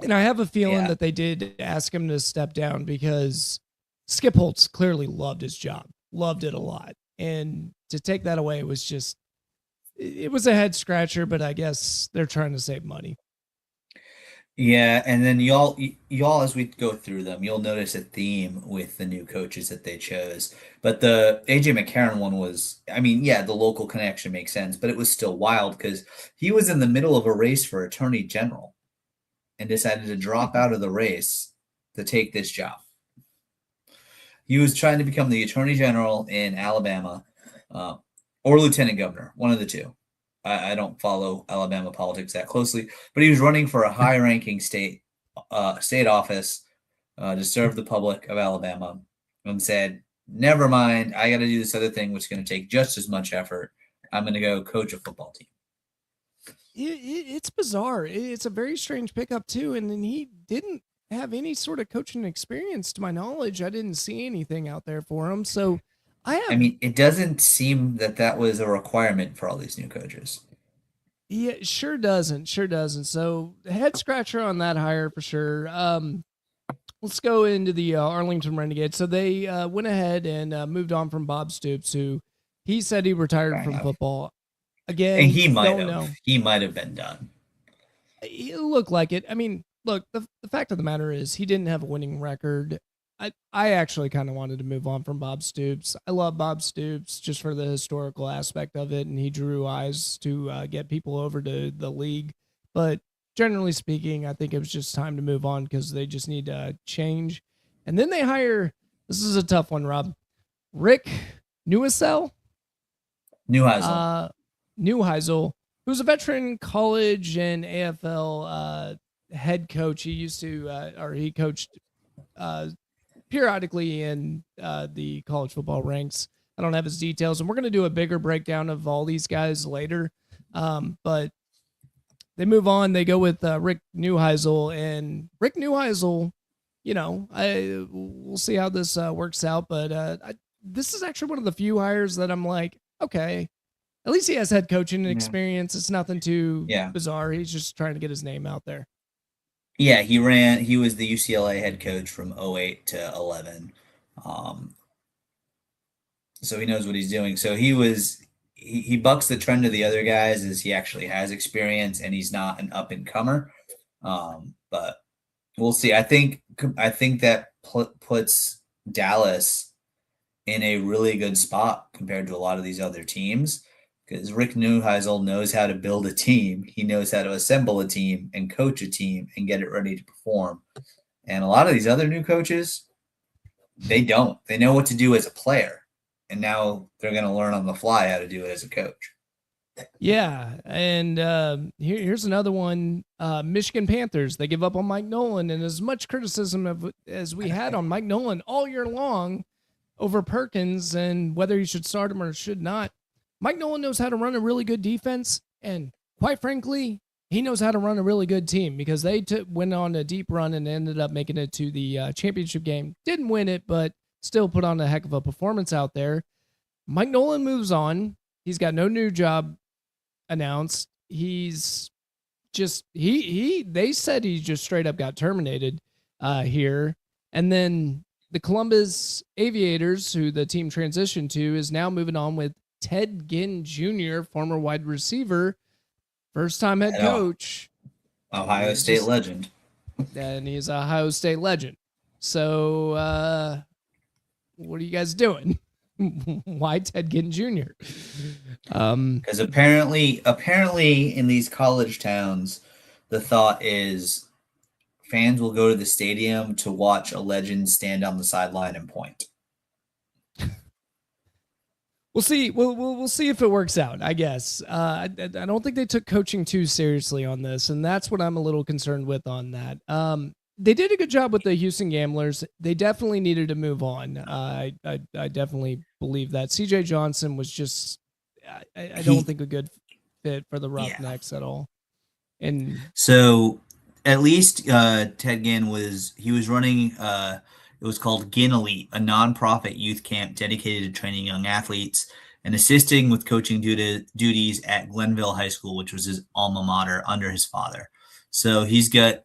And I have a feeling Yeah. that they did ask him to step down because Skip Holtz clearly loved his job, loved it a lot. And to take that away was just, it was a head scratcher, but I guess they're trying to save money. Yeah, and then y'all as we go through them, you'll notice a theme with the new coaches that they chose. But the AJ McCarron one was, I mean, yeah, the local connection makes sense, but it was still wild because he was in the middle of a race for attorney general and decided to drop out of the race to take this job. He was trying to become the attorney general in Alabama, uh, or lieutenant governor, one of the two. I don't follow Alabama politics that closely, but he was running for a high-ranking state office to serve the public of Alabama, and said, "Never mind, I got to do this other thing, which is going to take just as much effort. I'm going to go coach a football team." It's bizarre. It's a very strange pickup too. And then he didn't have any sort of coaching experience to my knowledge. I didn't see anything out there for him. So I I have, mean, it doesn't seem that that was a requirement for all these new coaches. yeah, sure doesn't. So head scratcher on that hire for sure. Let's go into the Arlington Renegades. So they went ahead and moved on from Bob Stoops, who he said he retired Fair from enough. football. And Again, don't know. he might have been done. It looked like it. I mean, look, the fact of the matter is he didn't have a winning record. I actually kind of wanted to move on from Bob Stoops. I love Bob Stoops just for the historical aspect of it, and he drew eyes to get people over to the league. But generally speaking, I think it was just time to move on because they just need to change. And then they hire. This is a tough one, Rob. Rick Newsell. Neuheisel. Neuheisel, who's a veteran college and AFL head coach. He used to, or he coached periodically in the college football ranks. I don't have his details, and we're going to do a bigger breakdown of all these guys later. But they move on. They go with Rick Neuheisel, and Rick Neuheisel we'll see how this works out. But this is actually one of the few hires that I'm like, okay, at least he has head coaching Yeah. experience. It's nothing too Yeah. bizarre. He's just trying to get his name out there. Yeah, he was the UCLA head coach from '08 to 11. Um, so he knows what he's doing. So he bucks the trend of the other guys as he actually has experience and he's not an up and comer. But we'll see. I think that puts Dallas in a really good spot compared to a lot of these other teams because Rick Neuheisel knows how to build a team. He knows how to assemble a team and coach a team and get it ready to perform. And a lot of these other new coaches, they don't. They know what to do as a player, and now they're going to learn on the fly how to do it as a coach. Yeah, and here's another one. Michigan Panthers. They give up on Mike Nolan, and as much criticism as we had on Mike Nolan all year long over Perkins and whether he should start him or should not, Mike Nolan knows how to run a really good defense, and quite frankly, he knows how to run a really good team because they went on a deep run and ended up making it to the championship game. Didn't win it, but still put on a heck of a performance out there. Mike Nolan moves on. He's got no new job announced. He's just they said he just straight up got terminated here. And then the Columbus Aviators, who the team transitioned to, is now moving on with Ted Ginn Jr., former wide receiver, first time head coach. Ohio State legend. And he's a Ohio State legend. So what are you guys doing? Why Ted Ginn Jr.? Because apparently in these college towns, the thought is fans will go to the stadium to watch a legend stand on the sideline and point. We'll see. We'll see if it works out. I guess. I don't think they took coaching too seriously on this, and that's what I'm a little concerned with on that. They did a good job with the Houston Gamblers. They definitely needed to move on. I definitely believe that. CJ Johnson was just, I don't think a good fit for the Roughnecks at all. And so at least Ted Ginn was running, it was called Ginn Elite, a nonprofit youth camp dedicated to training young athletes and assisting with coaching duties at Glenville High School, which was his alma mater under his father. So he's got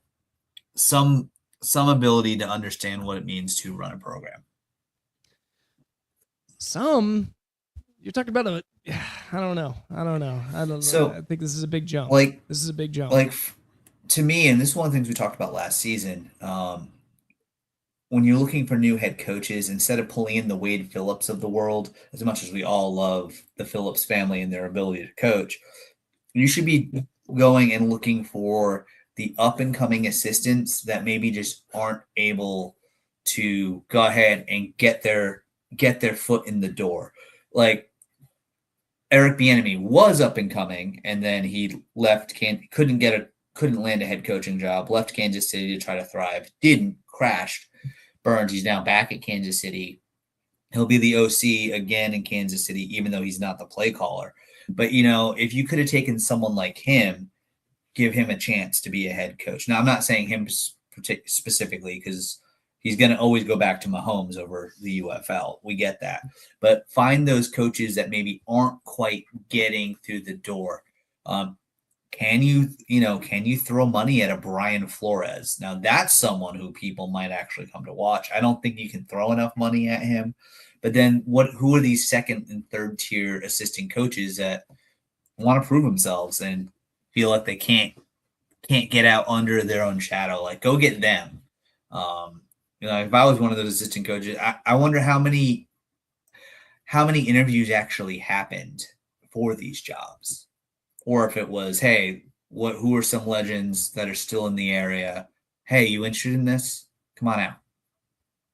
some ability to understand what it means to run a program. You're talking about I don't know. So I think this is a big jump. This is a big jump. To me, and this is one of the things we talked about last season, when you're looking for new head coaches, instead of pulling in the Wade Phillips of the world, as much as we all love the Phillips family and their ability to coach, you should be going and looking for the up-and-coming assistants that maybe just aren't able to go ahead and get their foot in the door. Like Eric Bieniemy was up and coming, and then he left. Couldn't land a head coaching job. Left Kansas City to try to thrive. Didn't, crashed, burned. He's now back at Kansas City. He'll be the OC again in Kansas City, even though he's not the play caller. But if you could have taken someone like him, give him a chance to be a head coach. Now, I'm not saying him specifically because he's going to always go back to Mahomes over the UFL. We get that. But find those coaches that maybe aren't quite getting through the door. Can you throw money at a Brian Flores? Now, that's someone who people might actually come to watch. I don't think you can throw enough money at him. But then who are these second and third tier assistant coaches that want to prove themselves and feel like they can't get out under their own shadow? Like, go get them. If I was one of those assistant coaches, I wonder how many interviews actually happened for these jobs, or if it was, hey, who are some legends that are still in the area? Hey, you interested in this? Come on out.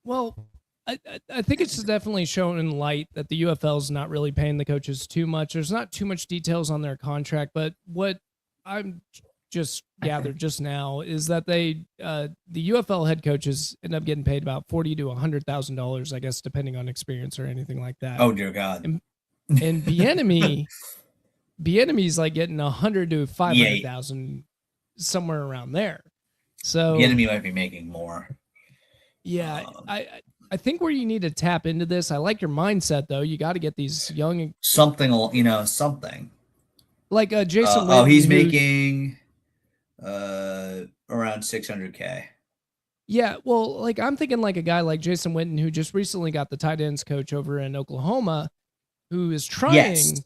Well, I think it's definitely shown in light that the UFL is not really paying the coaches too much. There's not too much details on their contract, but what I'm just gathered just now is that the UFL head coaches end up getting paid about $40,000 to $100,000, I guess, depending on experience or anything like that. Oh dear God! And Bieniemy's like getting $100,000 to $500,000, somewhere around there. So Bieniemy might be making more. Yeah, Um, I think where you need to tap into this. I like your mindset though. You got to get these young something. like Jason Oh, Witten, he's who making around 600K. yeah, well, like I'm thinking like a guy like Jason Witten, who just recently got the tight ends coach over in Oklahoma, who is Yes. trying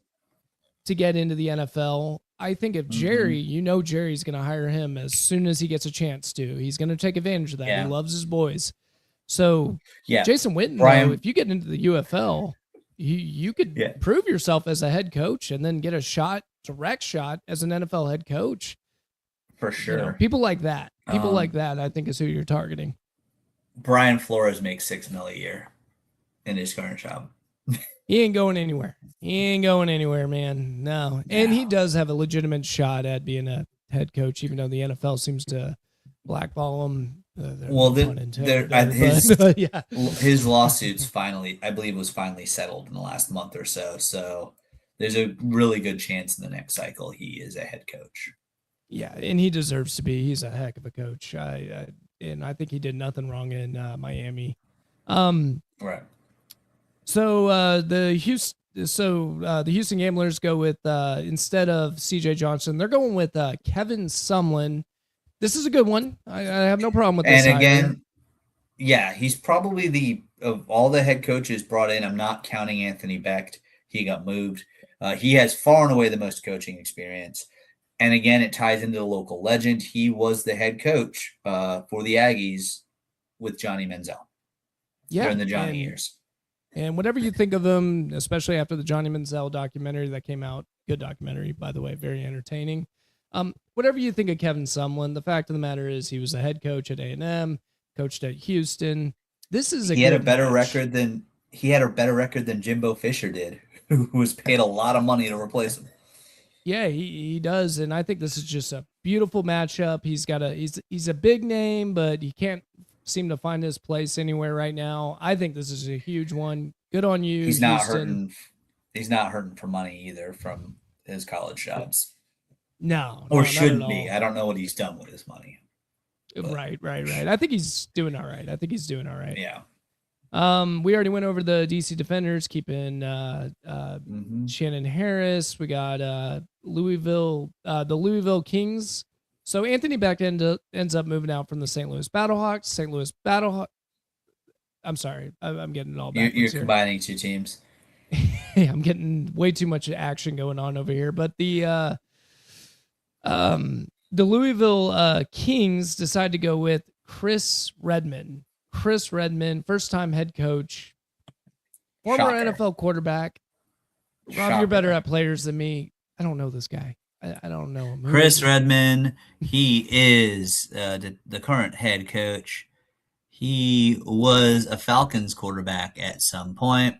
to get into the NFL. I think if Hmm. Jerry, Jerry's going to hire him as soon as he gets a chance to. He's going to take advantage of that. He Yeah. loves his boys. So, Yeah. Jason Witten, though, Brian. if you get into the UFL, you could Yeah, prove yourself as a head coach and then get a shot, direct shot as an NFL head coach. for sure. People like that. People like Um, that, I think, is who you're targeting. Brian Flores makes 6 mil a year in his current job. He ain't going anywhere. He ain't going anywhere, man. No. And he No. does have a legitimate shot at being a head coach, even though the NFL seems to blackball him. Well, No pun intended there, his but yeah. his lawsuits finally, I believe, was finally settled in the last month or so. So there's a really good chance in the next cycle he is a head coach. Yeah, and he deserves to be. He's a heck of a coach. And I think he did nothing wrong in Miami. Um, Right. so the Houston Gamblers go with instead of CJ Johnson, they're going with Kevin Sumlin. This is a good one. I have no problem with this And hire. again, yeah, he's probably of all the head coaches brought in. I'm not counting Anthony Becht. He got moved. He has far and away the most coaching experience. And again, it ties into the local legend. He was the head coach for the Aggies with Johnny Manziel Yeah, during the Johnny and years. whatever you think of him, especially after the Johnny Manziel documentary that came out, good documentary by the way, very entertaining. Whatever you think of Kevin Sumlin, the fact of the matter is he was a head coach at A&M, coached at Houston. This is a He had a good better match. record than Jimbo Fisher did, who was paid a lot of money to replace him. Yeah, he does, and I think this is just a beautiful matchup. He's a big name, but he can't seem to find his place anywhere right now. I think this is a huge one. Good on you, He's not Houston. hurting. He's not hurting for money either from his college jobs, No, or no, not at shouldn't be. all. I don't know what he's done with his money, but Right. I think he's doing all right. yeah. We already went over the DC Defenders, keeping Hmm. Shannon Harris. We got the Louisville Kings. So Anthony Beck ends up moving out from the St. Louis Battlehawks. St. Louis Battlehawks. I'm sorry, I'm getting it all You're backwards here. combining two teams. I'm getting way too much action going on over here. But the Louisville Kings decide to go with Chris Redman. Chris Redman, first time head coach, former Shocker. NFL quarterback. Rob, you're better Shocker. at players than me. I don't know this guy. I don't know him. Who is Chris he? Redman, he is the current head coach. He was a Falcons quarterback at some point.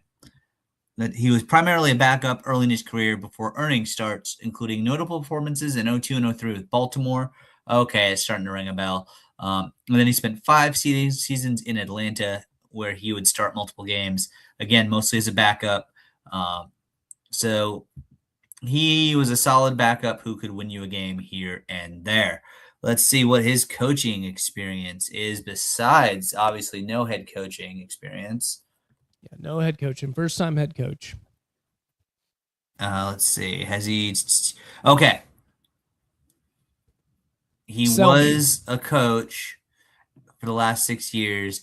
That he was primarily a backup early in his career before earning starts, including notable performances in 02 and 03 with Baltimore. Okay, it's starting to ring a bell. And then he spent 5 seasons in Atlanta where he would start multiple games, again, mostly as a backup. So he was a solid backup who could win you a game here and there. Let's see what his coaching experience is besides obviously no head coaching experience. Yeah, no head coaching. First time head coach. Let's see. Has he? Okay. He Sell me. was a coach for the last 6 years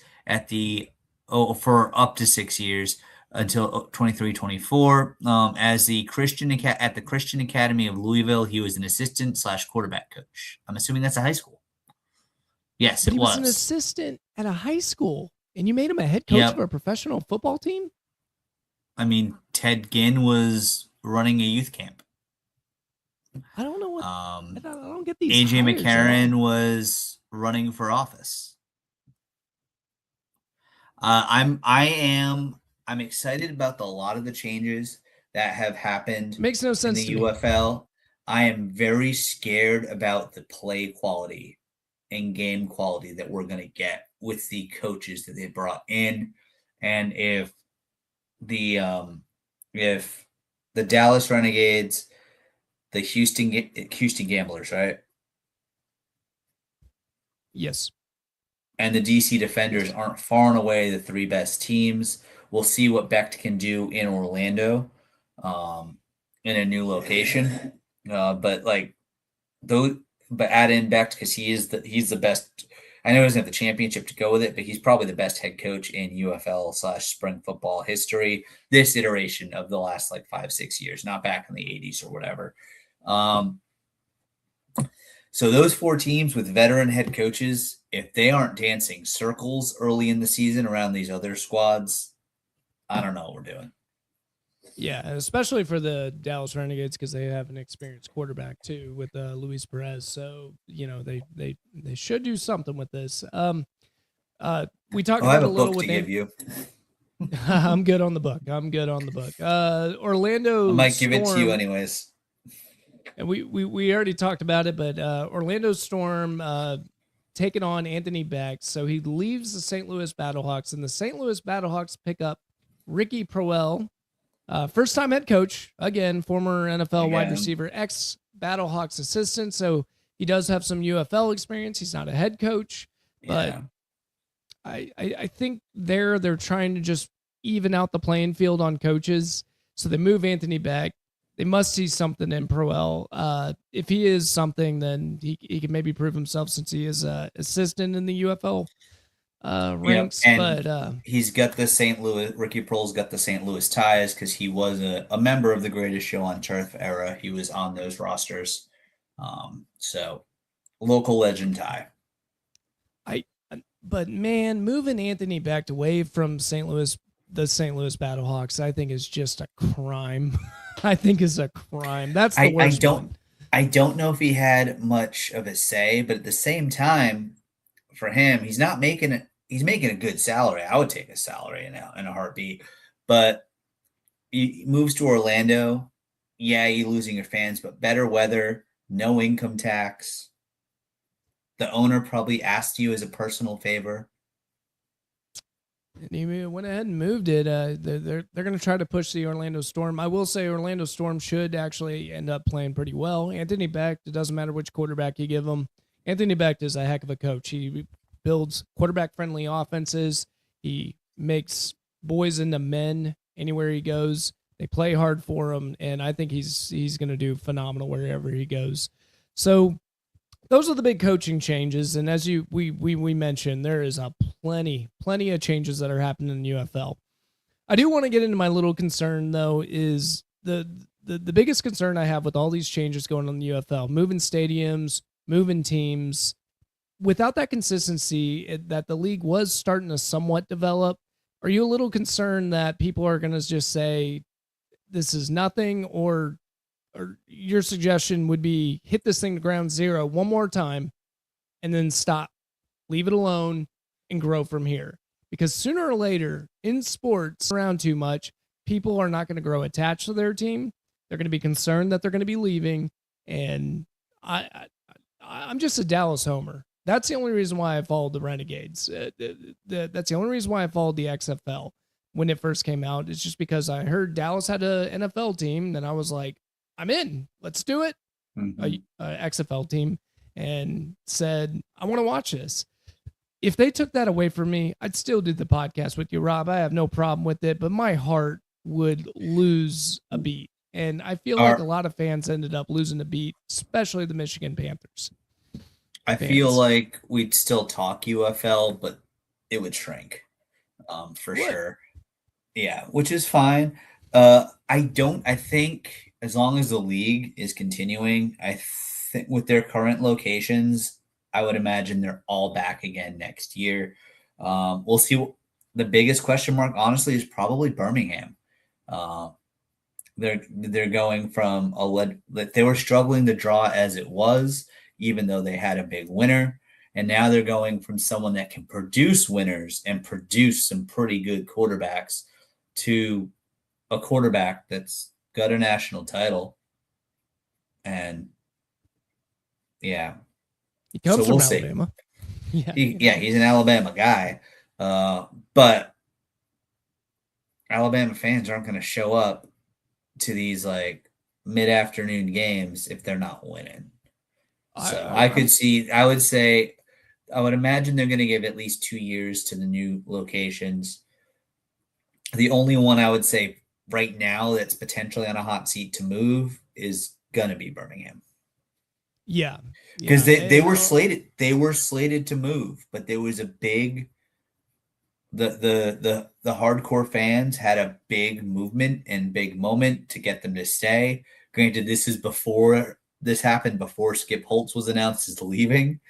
for up to 6 years until 23-24. As at the Christian Academy of Louisville, he was an assistant slash quarterback coach. I'm assuming that's a high school. Yes, But it he was an was. assistant at a high school, and you made him a head coach of Yep. a professional football team? I mean, Ted Ginn was running a youth camp. I don't know what. I Um, don't get these AJ hires at all. McCarron was running for office. I'm excited about a lot of the changes that have happened Makes no in the sense to me. UFL. I am very scared about the play quality and game quality that we're going to get with the coaches that they brought in, and the um, if the Dallas Renegades, the Houston Gamblers, right, Yes. and the DC Defenders aren't far and away the three best teams. We'll see what Becht can do in Orlando, in a new location. But like those, but add in Becht because he's the best. I know he doesn't have the championship to go with it, but he's probably the best head coach in UFL/spring football history. This iteration of the last like 5-6 years, not back in the 80s or whatever. So those four teams with veteran head coaches, if they aren't dancing circles early in the season around these other squads, I don't know what we're doing. Yeah, especially for the Dallas Renegades because they have an experienced quarterback too with Luis Perez. So they should do something with this. We talked I have about a a little book with to give you. I'm good on the book. Orlando I might give it to you Storm, anyways. and we already talked about it, but Orlando Storm taking on Anthony Becht. So he leaves the St. Louis Battlehawks, and the St. Louis Battlehawks pick up Ricky Proehl, first time head coach, again, former NFL wide receiver, ex Battlehawks assistant. So he does have some UFL experience. He's not a head coach, but I think they're trying to just even out the playing field on coaches. So they move Anthony Becht. They must see something in Proehl. If he is something, then he can maybe prove himself since he is an assistant in the UFL ranks. And but he's got the St. Louis. Ricky Proehl's got the St. Louis ties because he was a member of the Greatest Show on Turf era. He was on those rosters. So local legend tie. But man, moving Anthony Becht away from the St. Louis Battlehawks, I think is just a crime. I think is a crime. That's the worst one. I don't know if he had much of a say, but at the same time, for him, he's making a good salary. I would take a salary in a heartbeat. But he moves to Orlando. Yeah, you're losing your fans, but better weather, no income tax. The owner probably asked you as a personal favor. And he went ahead and moved it. They're going to try to push the Orlando Storm. I will say Orlando Storm should actually end up playing pretty well. Anthony Becht, it doesn't matter which quarterback you give him. Anthony Becht is a heck of a coach. He builds quarterback-friendly offenses. He makes boys into men anywhere he goes. They play hard for him, and I think he's going to do phenomenal wherever he goes. So those are the big coaching changes, and as we mentioned, there is a plenty of changes that are happening in the UFL. I do want to get into my little concern though. Is the biggest concern I have with all these changes going on in the UFL, moving stadiums, moving teams, without that consistency that the league was starting to somewhat develop. Are you a little concerned that people are going to just say this is nothing, or your suggestion would be hit this thing to ground zero one more time and then stop, leave it alone, and grow from here? Because sooner or later in sports, around too much, people are not going to grow attached to their team. They're going to be concerned that they're going to be leaving. And I'm just a Dallas homer. That's the only reason why I followed the Renegades. That's the only reason why I followed the XFL when it first came out. It's just because I heard Dallas had an NFL team, and I was like, I'm in. Let's do it. A XFL team, and said, I want to watch this. If they took that away from me, I'd still do the podcast with you, Rob. I have no problem with it, but my heart would lose a beat. And I feel like a lot of fans ended up losing a beat, especially the Michigan Panthers. I feel like we'd still talk UFL, but it would shrink for sure. Yeah, which is fine. I think as long as the league is continuing, I think with their current locations, I would imagine they're all back again next year. We'll see. The biggest question mark, honestly, is probably Birmingham. They're going from they were struggling to draw as it was, even though they had a big winner. And now they're going from someone that can produce winners and produce some pretty good quarterbacks to a quarterback that's got a national title. And yeah. He comes from Alabama. He's an Alabama guy. But Alabama fans aren't going to show up to these like mid-afternoon games if they're not winning. So I would say I would imagine they're going to give at least 2 years to the new locations. The only one I would say right now that's potentially on a hot seat to move is going to be Birmingham. Yeah. Because Yeah. they And were slated to move, but there was a big the hardcore fans had a big movement and big moment to get them to stay. Granted, this happened before Skip Holtz was announced as leaving.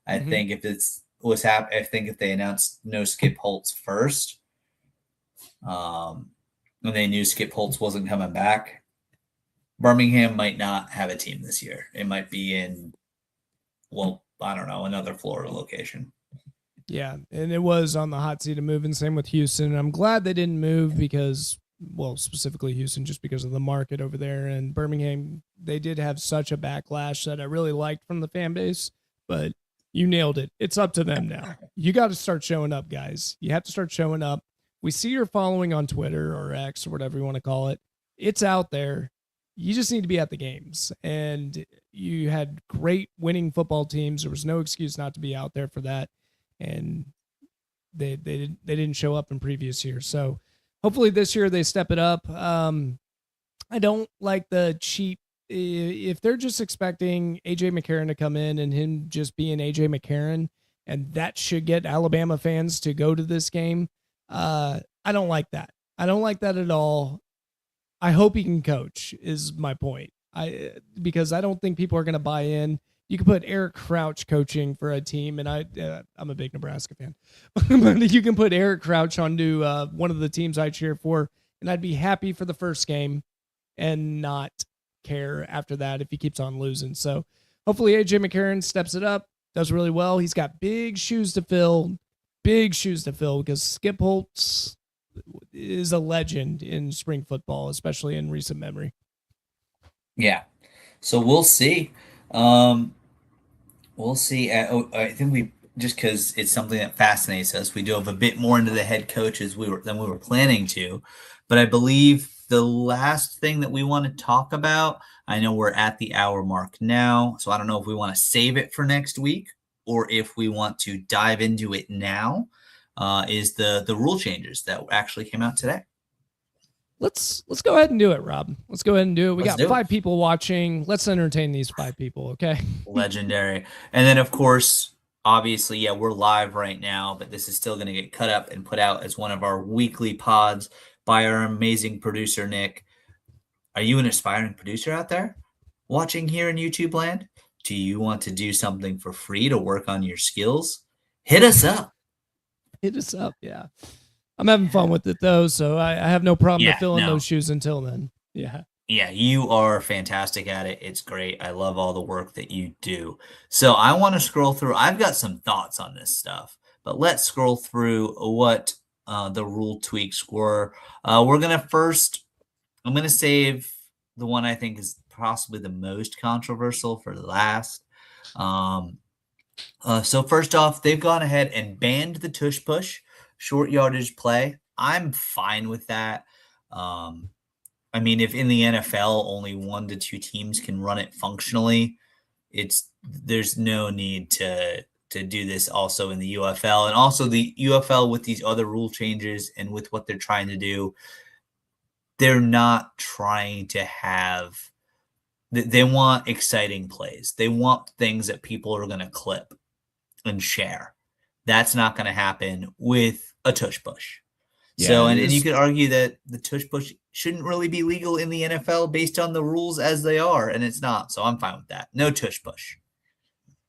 I mhm. think I think if they announced no Skip Holtz first, when they knew Skip Holtz wasn't coming back, Birmingham might not have a team this year. It might be in, well, I don't know, another Florida location. Yeah, and it was on the hot seat of moving. Same with Houston. I'm glad they didn't move because, well, specifically Houston, just because of the market over there. And Birmingham, they did have such a backlash that I really liked from the fan base. But you nailed it. It's up to them now. You got to start showing up, guys. You have to start showing up. We see your following on Twitter or X or whatever you want to call it. It's out there. You just need to be at the games. And you had great winning football teams. There was no excuse not to be out there for that, and they didn't show up in previous years. So hopefully this year they step it up. I don't like the cheap. If they're just expecting AJ McCarron to come in and him just being AJ McCarron, and that should get Alabama fans to go to this game, I don't like that. I don't like that at all. I hope he can coach. Is my point. Because I don't think people are going to buy in. You can put Eric Crouch coaching for a team, and I'm a big Nebraska fan, but you can put Eric Crouch onto one of the teams I cheer for, and I'd be happy for the first game and not care after that if he keeps on losing. So hopefully AJ McCarron steps it up, does really well. He's got big shoes to fill, because Skip Holtz is a legend in spring football, especially in recent memory. Yeah. So we'll see. Um, we'll see. I think we just because it's something that fascinates us, we dove a bit more into the head coaches than we were planning to. But I believe the last thing that we want to talk about, I know we're at the hour mark now, so I don't know if we want to save it for next week or if we want to dive into it now. Is the rule changes that actually came out today? Let's go ahead and do it, Rob. Let's go ahead and do it. We Let's got do it. 5 people watching. Let's entertain these 5 people, okay? Legendary. And then, of course, obviously, yeah, we're live right now, but this is still going to get cut up and put out as one of our weekly pods by our amazing producer, Nick. Are you an aspiring producer out there watching here in YouTube land? Do you want to do something for free to work on your skills? Hit us up. Hit us up, yeah. I'm having fun with it though, so I have no problem to Yeah, fill in no. those shoes until then. Yeah. Yeah, you are fantastic at it. It's great. I love all the work that you do. So I want to scroll through. I've got some thoughts on this stuff, but let's scroll through what the rule tweaks were. We're going to first, I'm going to save the one I think is possibly the most controversial for last. So first off, they've gone ahead and banned the tush push, short yardage play. I'm fine with that. I mean, if in the NFL only 1 to 2 teams can run it functionally, there's no need to do this also in the UFL. And also the UFL with these other rule changes and with what they're trying to do, they're not trying to have they want exciting plays. They want things that people are going to clip and share. That's not going to happen with a tush push. Yeah, So, and you could argue that the tush push shouldn't really be legal in the NFL based on the rules as they are, and it's not. So I'm fine with that. No tush push.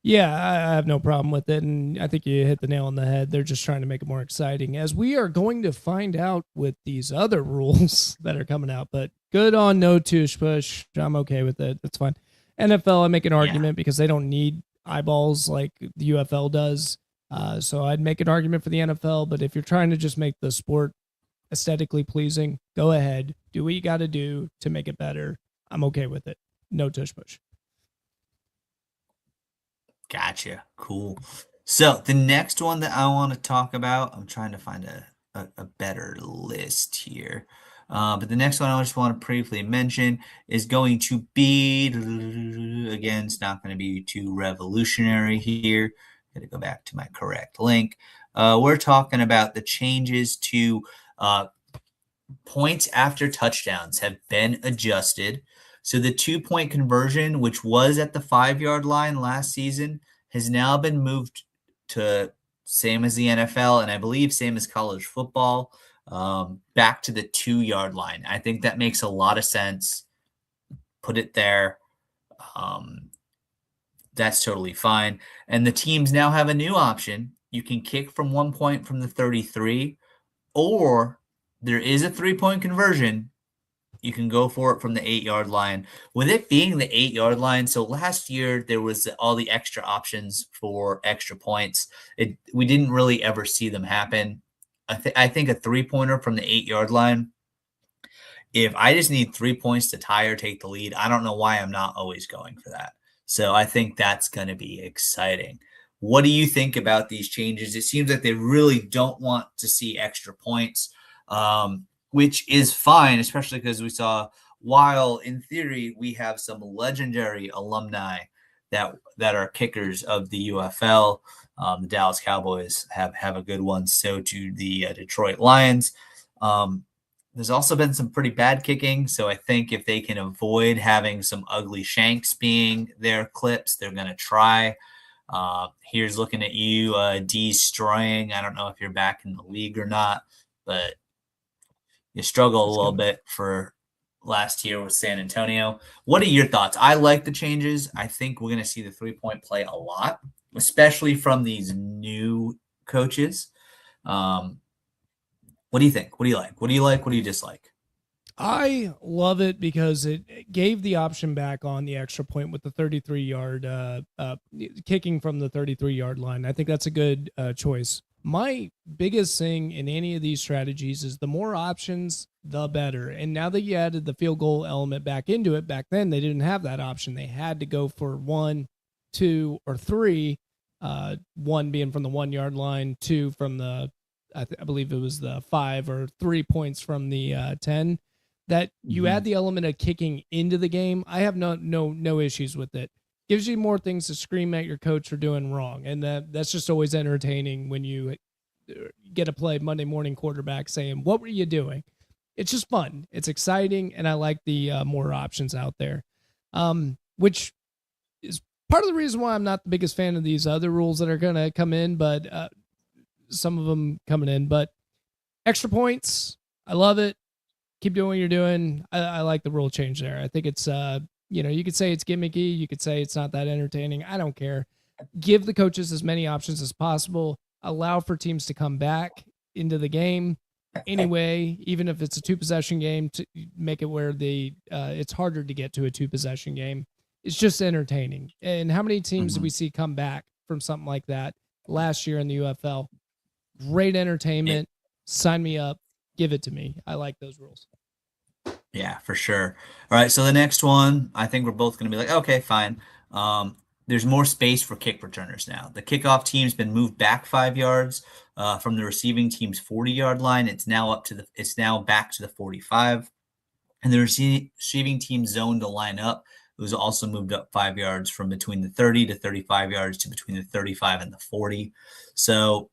Yeah, I have no problem with it, and I think you hit the nail on the head. They're just trying to make it more exciting, as we are going to find out with these other rules that are coming out. But good on no tush push. I'm okay with it. That's fine. NFL, I make an argument because they don't need eyeballs like the UFL does. So I'd make an argument for the NFL. But if you're trying to just make the sport aesthetically pleasing, go ahead, do what you got to do to make it better. I'm okay with it. No tush push. Gotcha. Cool. So the next one that I want to talk about, I'm trying to find a better list here. But the next one I just want to briefly mention is going to be, again, it's not going to be too revolutionary here. Got to go back to my correct link. We're talking about the changes to points after touchdowns have been adjusted. So the 2-point conversion, which was at the 5-yard line last season, has now been moved to same as the NFL, and I believe same as college football, back to the 2-yard line. I think that makes a lot of sense. Put it there. That's totally fine. And the teams now have a new option. You can kick from 1 point from the 33, or there is a 3-point conversion. You can go for it from the 8-yard line. With it being the 8-yard line, so last year there was all the extra options for extra points. We didn't really ever see them happen. I think a 3-pointer from the 8-yard line, if I just need 3 points to tie or take the lead, I don't know why I'm not always going for that. So I think that's going to be exciting. What do you think about these changes? It seems like they really don't want to see extra points, which is fine, especially because we saw, while in theory we have some legendary alumni that are kickers of the UFL. The Dallas Cowboys have a good one. So do the Detroit Lions. There's also been some pretty bad kicking. So I think if they can avoid having some ugly shanks being their clips, they're going to try. Here's looking at you, destroying. I don't know if you're back in the league or not, but you struggle a little bit for last year with San Antonio. What are your thoughts? I like the changes. I think we're going to see the 3-point play a lot, especially from these new coaches. What do you think? What do you like? What do you like? What do you dislike? I love it because it gave the option back on the extra point with the 33-yard kicking from the 33-yard line. I think that's a good choice. My biggest thing in any of these strategies is the more options, the better. And now that you added the field goal element back into it, back then they didn't have that option. They had to go for 1, 2, or 3. 1 being from the 1-yard line, 2 from the I believe it was the 5 or 3 points from the 10. That you add the element of kicking into the game. I have no issues with it. Gives you more things to scream at your coach for doing wrong, and that's just always entertaining when you get to play Monday morning quarterback saying, "What were you doing?" It's just fun. It's exciting, and I like the more options out there, which is part of the reason why I'm not the biggest fan of these other rules that are going to come in, but some of them coming in. But extra points, I love it. Keep doing what you're doing. I like the rule change there. I think it's you could say it's gimmicky, you could say it's not that entertaining. I don't care. Give the coaches as many options as possible. Allow for teams to come back into the game anyway, even if it's a 2-possession game, to make it where it's harder to get to a 2-possession game. It's just entertaining. And how many teams did we see come back from something like that last year in the UFL? Great entertainment. Sign me up. Give it to me. I like those rules. Yeah, for sure. All right, so the next one, I think we're both going to be like, okay, fine. There's more space for kick returners now. The kickoff team's been moved back 5 yards from the receiving team's 40-yard line. It's now back to the 45, and the receiving team zone to line up. It was also moved up 5 yards from between the 30 to 35 yards to between the 35 and the 40. So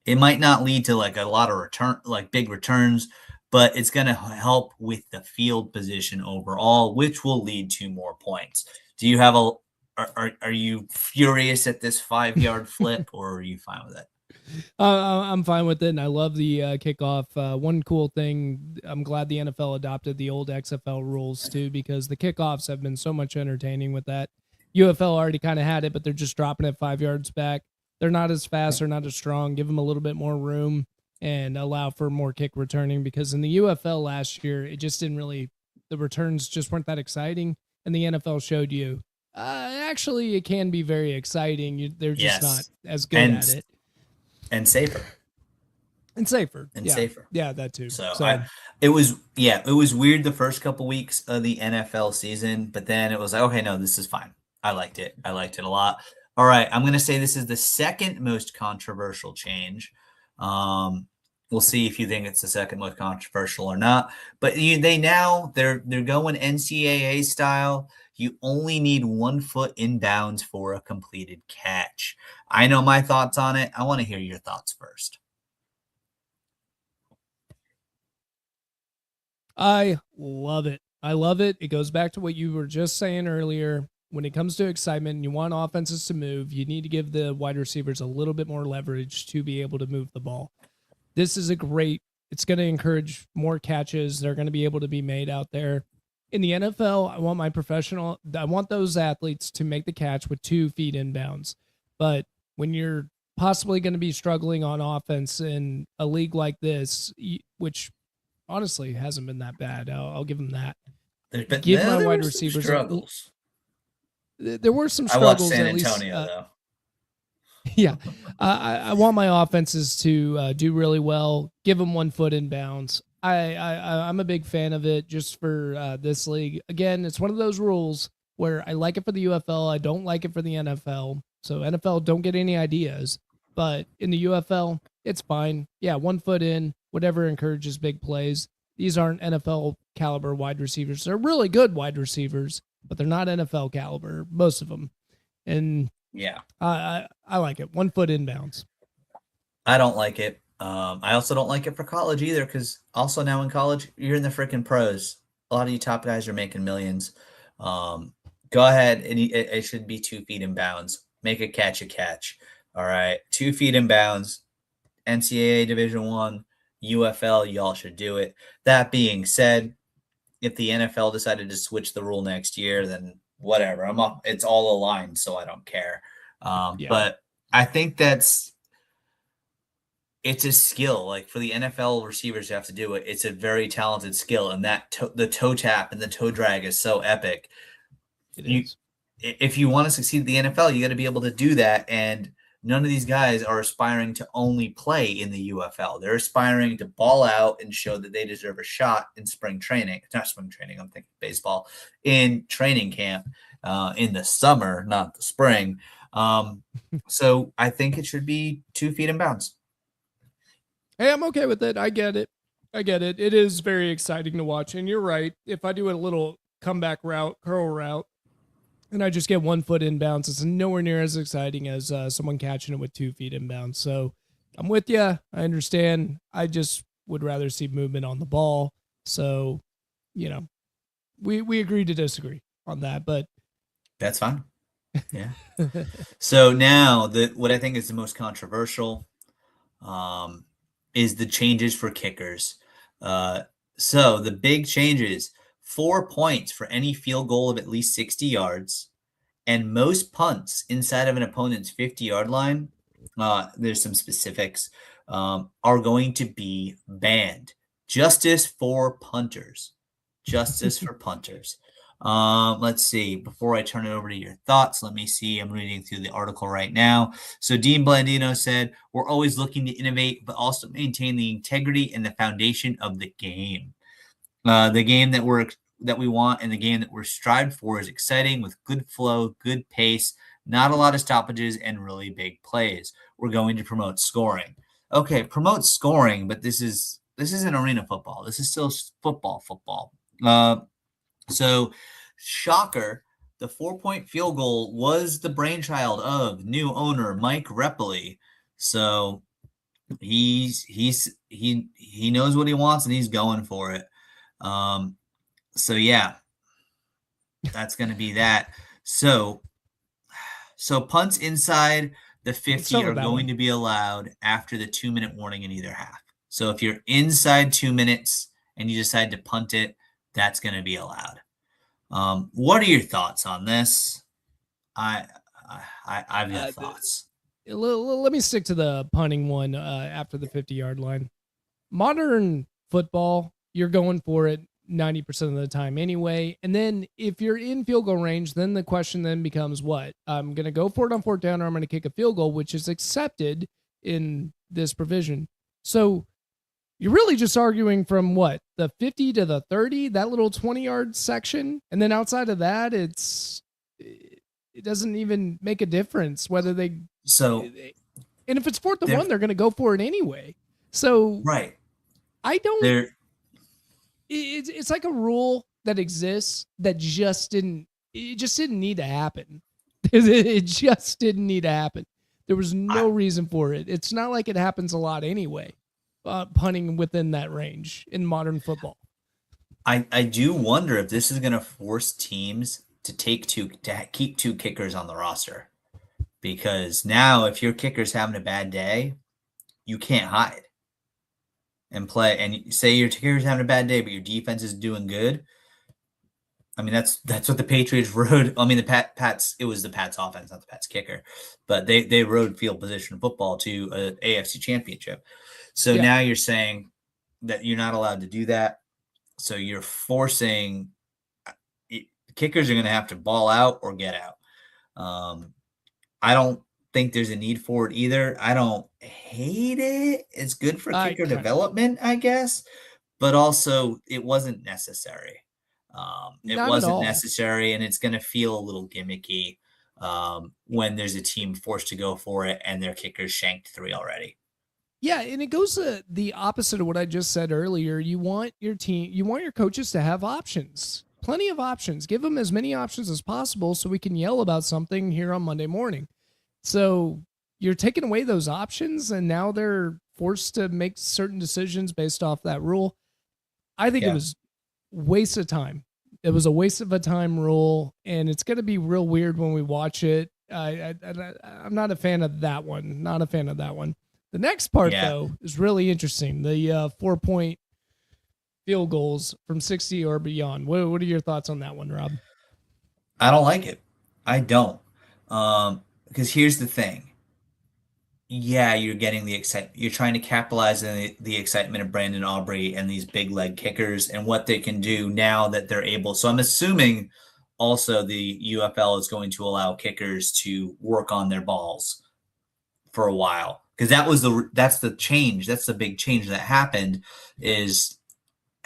it might not lead to like a lot of big returns, but it's going to help with the field position overall, which will lead to more points. Do you have are you furious at this 5-yard flip, or are you fine with it? I'm fine with it, and I love the kickoff. One cool thing, I'm glad the NFL adopted the old XFL rules too, because the kickoffs have been so much entertaining with that. UFL already kind of had it, but they're just dropping it 5 yards back. They're not as fast, they're not as strong. Give them a little bit more room and allow for more kick returning, because in the UFL last year, it just didn't really, the returns just weren't that exciting. And the NFL showed you, actually, it can be very exciting. They're just not as good at it. And safer. And safer. And yeah. safer. Yeah, that too. So it was weird the first couple weeks of the NFL season, but then it was like, okay, no, this is fine. I liked it. I liked it a lot. All right, I'm going to say this is the second most controversial change. We'll see if you think it's the second most controversial or not. But they're going NCAA style. You only need 1 foot inbounds for a completed catch. I know my thoughts on it. I want to hear your thoughts first. I love it. I love it. It goes back to what you were just saying earlier. When it comes to excitement and you want offenses to move, you need to give the wide receivers a little bit more leverage to be able to move the ball. This is it's going to encourage more catches. They're going to be able to be made out there. In the NFL, I want those athletes to make the catch with 2 feet inbounds. But when you're possibly going to be struggling on offense in a league like this, which honestly hasn't been that bad, I'll give them that. Give my wide receivers struggles. There were some I watched struggles. San Antonio though. Yeah, I want my offenses to do really well. Give them 1 foot inbounds. I'm a big fan of it just for this league. Again, it's one of those rules where I like it for the UFL. I don't like it for the NFL. So NFL, don't get any ideas. But in the UFL, it's fine. Yeah, 1 foot in, whatever encourages big plays. These aren't NFL caliber wide receivers. They're really good wide receivers, but they're not NFL caliber, most of them. And yeah, I like it. 1 foot inbounds. I don't like it. I also don't like it for college either, because also now in college, you're in the freaking pros. A lot of you top guys are making millions. Go ahead, and it should be 2 feet in bounds. Make a catch. All right, 2 feet in bounds. NCAA Division I, UFL, y'all should do it. That being said, if the NFL decided to switch the rule next year, then whatever. It's all aligned, so I don't care. But I think it's a skill. Like for the NFL receivers who have to do it, it's a very talented skill, and the toe tap and the toe drag is so epic. If you want to succeed at the NFL, you got to be able to do that. And none of these guys are aspiring to only play in the UFL. They're aspiring to ball out and show that they deserve a shot in spring training. Not spring training, I'm thinking baseball. In training camp in the summer, not the spring. So I think it should be 2 feet in bounds. Hey, I'm okay with it. I get it. It is very exciting to watch. And you're right. If I do a little comeback route, curl route, and I just get 1 foot inbounds, it's nowhere near as exciting as someone catching it with 2 feet inbounds. So I'm with you. I understand. I just would rather see movement on the ball. So, we agree to disagree on that, but that's fine. Yeah. So now what I think is the most controversial is the changes for kickers. So the big changes: 4 points for any field goal of at least 60 yards, and most punts inside of an opponent's 50-yard line, there's some specifics, are going to be banned. Justice for punters. Justice for punters. Let's see. Before I turn it over to your thoughts, let me see. I'm reading through the article right now. So Dean Blandino said, "We're always looking to innovate, but also maintain the integrity and the foundation of the game. The game that we want and the game that we're strived for is exciting with good flow, good pace, not a lot of stoppages, and really big plays. We're going to promote scoring." Okay, promote scoring, but this isn't arena football. This is still football. So, shocker, the 4-point field goal was the brainchild of new owner Mike Repoli. So he knows what he wants and he's going for it. So yeah, that's going to be that. So punts inside the 50 are going to be allowed after the 2-minute warning in either half. So if you're inside 2 minutes and you decide to punt it, that's going to be allowed. What are your thoughts on this? I've got thoughts. Let me stick to the punting one after the 50-yard line. Modern football, you're going for it 90% of the time anyway. And then if you're in field goal range, then the question then becomes what? I'm going to go for it on 4th down, or I'm going to kick a field goal, which is accepted in this provision. So you're really just arguing from what? The 50 to the 30, that little 20-yard section. And then outside of that, it doesn't even make a difference whether they. So, and if it's 4th and 1, they're going to go for it anyway. So Right. I don't. There. It's like a rule that exists that just didn't. It just didn't need to happen. It just didn't need to happen. There was I, no reason for it. It's not like it happens a lot anyway. Punting within that range in modern football. I do wonder if this is going to force teams to keep two kickers on the roster, because now if your kicker's having a bad day, you can't hide and play. And say your kicker's having a bad day, but your defense is doing good. I mean, that's what the Patriots rode. I mean, the Pats. It was the Pats offense, not the Pats kicker, but they rode field position football to a AFC championship. So Yeah, now you're saying that you're not allowed to do that. So you're forcing kickers are going to have to ball out or get out. I don't think there's a need for it either. I don't hate it. It's good for I kicker kind of do. development, I guess, but also it wasn't necessary. It Not at wasn't all. necessary, and it's going to feel a little gimmicky when there's a team forced to go for it and their kickers shanked three already. Yeah, and it goes the opposite of what I just said earlier. You want your team, you want your coaches to have options, plenty of options. Give them as many options as possible so we can yell about something here on Monday morning. So you're taking away those options, and now they're forced to make certain decisions based off that rule. I think it Yeah. was waste of time. It was a waste of a time rule, and it's going to be real weird when we watch it. I'm not a fan of that one. Not a fan of that one. The next part, Yeah. though, is really interesting. The 4-point field goals from 60 or beyond. What are your thoughts on that one, Rob? I don't like it. I don't. Because here's the thing. Yeah, you're getting the excitement. You're trying to capitalize on the excitement of Brandon Aubrey and these big leg kickers and what they can do now that they're able. So I'm assuming also the UFL is going to allow kickers to work on their balls for a while, because that's the change. That's the big change that happened is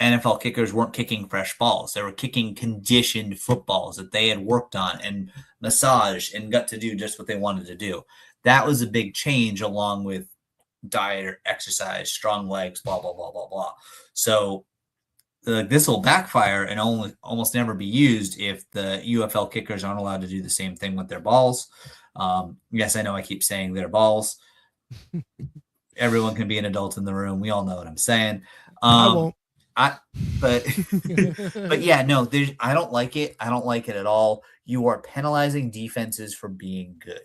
NFL kickers weren't kicking fresh balls. They were kicking conditioned footballs that they had worked on and massaged and got to do just what they wanted to do. That was a big change, along with diet or exercise, strong legs, blah, blah, blah, blah, blah. So this will backfire and almost never be used if the UFL kickers aren't allowed to do the same thing with their balls. Yes, I know I keep saying their balls. Everyone can be an adult in the room. We all know what I'm saying. I Um, won't. I but but yeah, no, there's I don't like it. I don't like it at all. You are penalizing defenses for being good.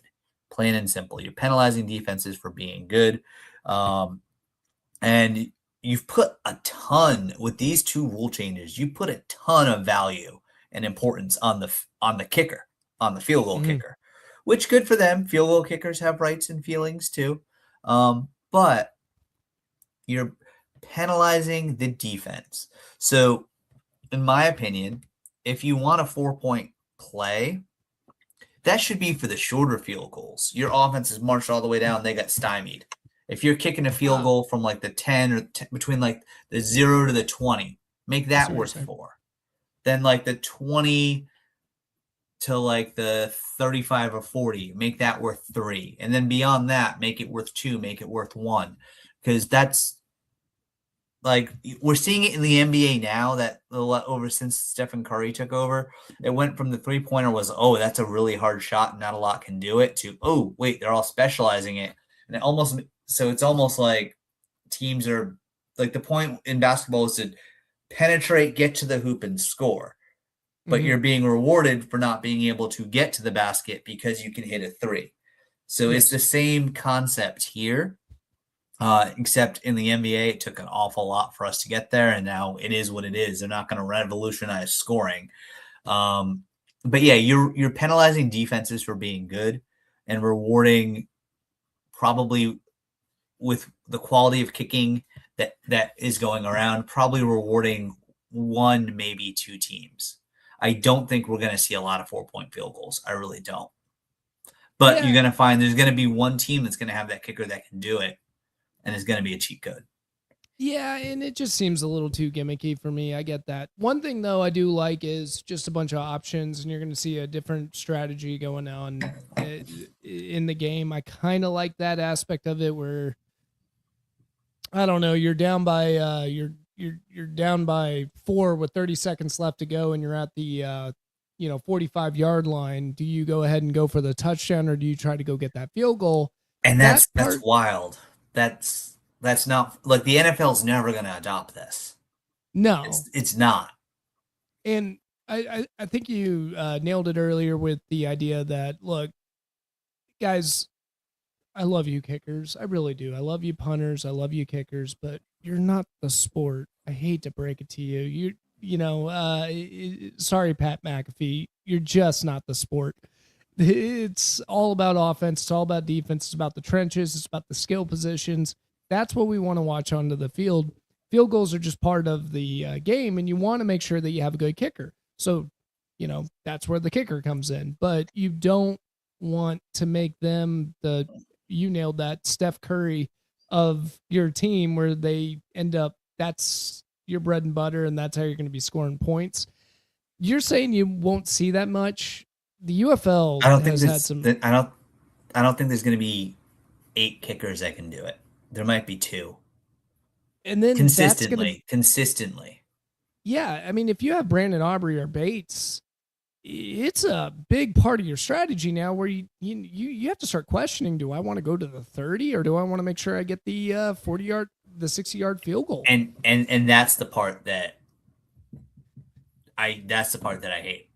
Plain and simple. You're penalizing defenses for being good. And you've put a ton with these two rule changes. You put a ton of value and importance on the kicker, on the field goal Mm-hmm. kicker, which good for them. Field goal kickers have rights and feelings too. But you're penalizing the defense. So, in my opinion, if you want a 4-point play, that should be for the shorter field goals. Your offense is marched all the way down, they got stymied. If you're kicking a field Ah, goal from like the 10 or between like the 0 to the 20, make I see that what you're worth saying. 4. Then like the 20 to like the 35 or 40, make that worth 3. And then beyond that, make it worth 2, make it worth 1. Because that's like we're seeing it in the NBA now that over since Stephen Curry took over, it went from the 3-pointer was, oh, that's a really hard shot and not a lot can do it, to, oh, wait, they're all specializing it. And it's almost like teams are like, the point in basketball is to penetrate, get to the hoop and score. But Mm-hmm. you're being rewarded for not being able to get to the basket because you can hit a 3. So it's Yes. the same concept here. Except in the NBA, it took an awful lot for us to get there, and now it is what it is. They're not going to revolutionize scoring, but yeah, you're penalizing defenses for being good and rewarding, probably with the quality of kicking that is going around, probably rewarding one, maybe two teams. I don't think we're going to see a lot of 4-point field goals. I really don't. But you're Yeah. going to find there's going to be one team that's going to have that kicker that can do it, and it's going to be a cheat code. Yeah, and it just seems a little too gimmicky for me. I get that. One thing though I do like is just a bunch of options, and you're going to see a different strategy going on in the game. I kind of like that aspect of it, where I don't know, you're down by you're down by 4 with 30 seconds left to go, and you're at the 45-yard line. Do you go ahead and go for the touchdown, or do you try to go get that field goal? And That that's part, wild. That's not like the NFL's never going to adopt this. no. It's not. And I think you nailed it earlier with the idea that, look, guys, I love you kickers. I really do. I love you punters. I love you kickers, but you're not the sport. I hate to break it to you. Sorry, Pat McAfee. You're just not the sport. It's all about offense. It's all about defense. It's about the trenches. It's about the skill positions. That's what we want to watch onto the field. Field goals are just part of the game, and you want to make sure that you have a good kicker. So, that's where the kicker comes in. But you don't want to make them you nailed that, Steph Curry of your team, where they end up, that's your bread and butter, and that's how you're going to be scoring points. You're saying you won't see that much. The UFL I don't think has had some, I don't think there's going to be 8 kickers that can do it. There might be 2 and then that's going to, consistently. yeah. I mean, if you have Brandon Aubrey or Bates, it's a big part of your strategy now, where you have to start questioning: do I want to go to the 30, or do I want to make sure I get the 40-yard, the 60-yard field goal? And that's the part that I hate.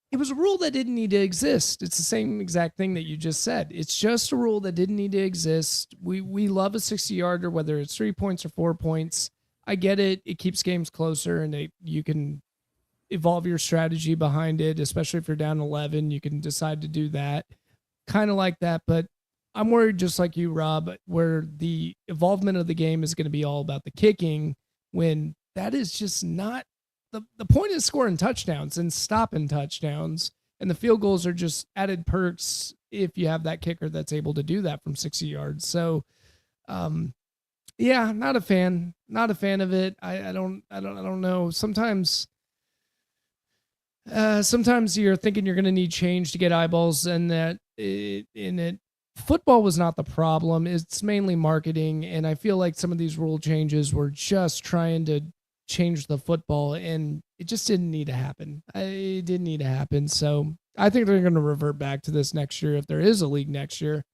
It was a rule that didn't need to exist. It's the same exact thing that you just said. It's just a rule that didn't need to exist. We love a 60-yarder, whether it's 3 points or 4 points. I get it. It keeps games closer, and you can evolve your strategy behind it, especially if you're down 11. You can decide to do that, kind of like that. But I'm worried, just like you, Rob, where the involvement of the game is going to be all about the kicking, when that is just not the point. Is scoring touchdowns and stopping touchdowns, and the field goals are just added perks if you have that kicker that's able to do that from 60 yards. So, yeah, not a fan of it. I don't know. Sometimes you're thinking you're going to need change to get eyeballs, and football was not the problem. It's mainly marketing, and I feel like some of these rule changes were just trying to change the football, and it just didn't need to happen. It didn't need to happen. So I think they're going to revert back to this next year, if there is a league next year,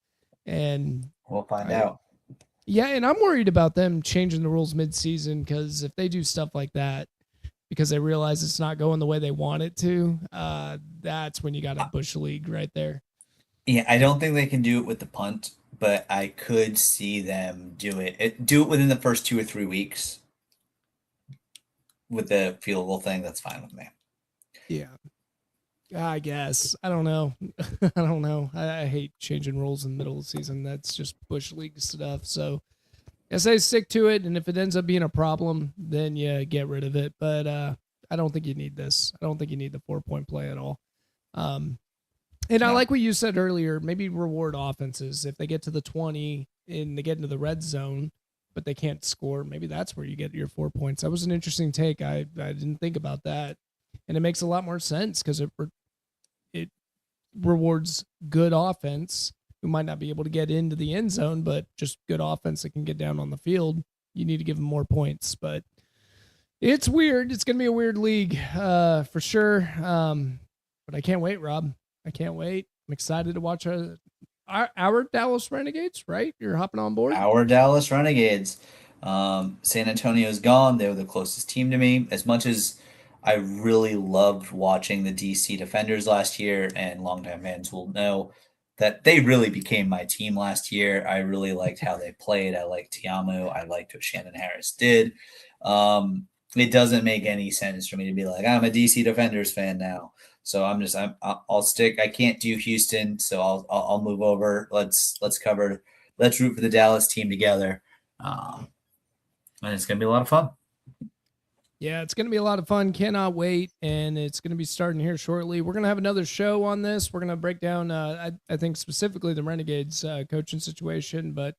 and We'll find out. Yeah, and I'm worried about them changing the rules mid-season, because if they do stuff like that because they realize it's not going the way they want it to, that's when you got a bush league right there. Yeah, I don't think they can do it with the punt, but I could see them do it within the first 2 or 3 weeks with the field goal thing. That's fine with me. Yeah, I guess. I don't know. I don't know. I hate changing rules in the middle of the season. That's just bush league stuff. So I say stick to it, and if it ends up being a problem, then yeah, get rid of it. But I don't think you need this. I don't think you need the 4-point play at all. And I like what you said earlier. Maybe reward offenses if they get to the 20 and they get into the red zone, but they can't score. Maybe that's where you get your 4 points. That was an interesting take. I didn't think about that, and it makes a lot more sense, because it rewards good offense who might not be able to get into the end zone, but just good offense that can get down on the field. You need to give them more points, but it's weird. It's going to be a weird league for sure. But I can't wait, Rob. I can't wait. I'm excited to watch our Dallas Renegades, right? You're hopping on board? Our Dallas Renegades. San Antonio's gone. They were the closest team to me. As much as I really loved watching the DC Defenders last year, and longtime fans will know that they really became my team last year. I really liked how they played. I liked Tiamu. I liked what Shannon Harris did. It doesn't make any sense for me to be like, I'm a DC Defenders fan now. So I'll stick. I can't do Houston, so I'll move over. Let's root for the Dallas team together. And it's going to be a lot of fun. Yeah, it's going to be a lot of fun. Cannot wait. And it's going to be starting here shortly. We're going to have another show on this. We're going to break down, I think, specifically the Renegades coaching situation, but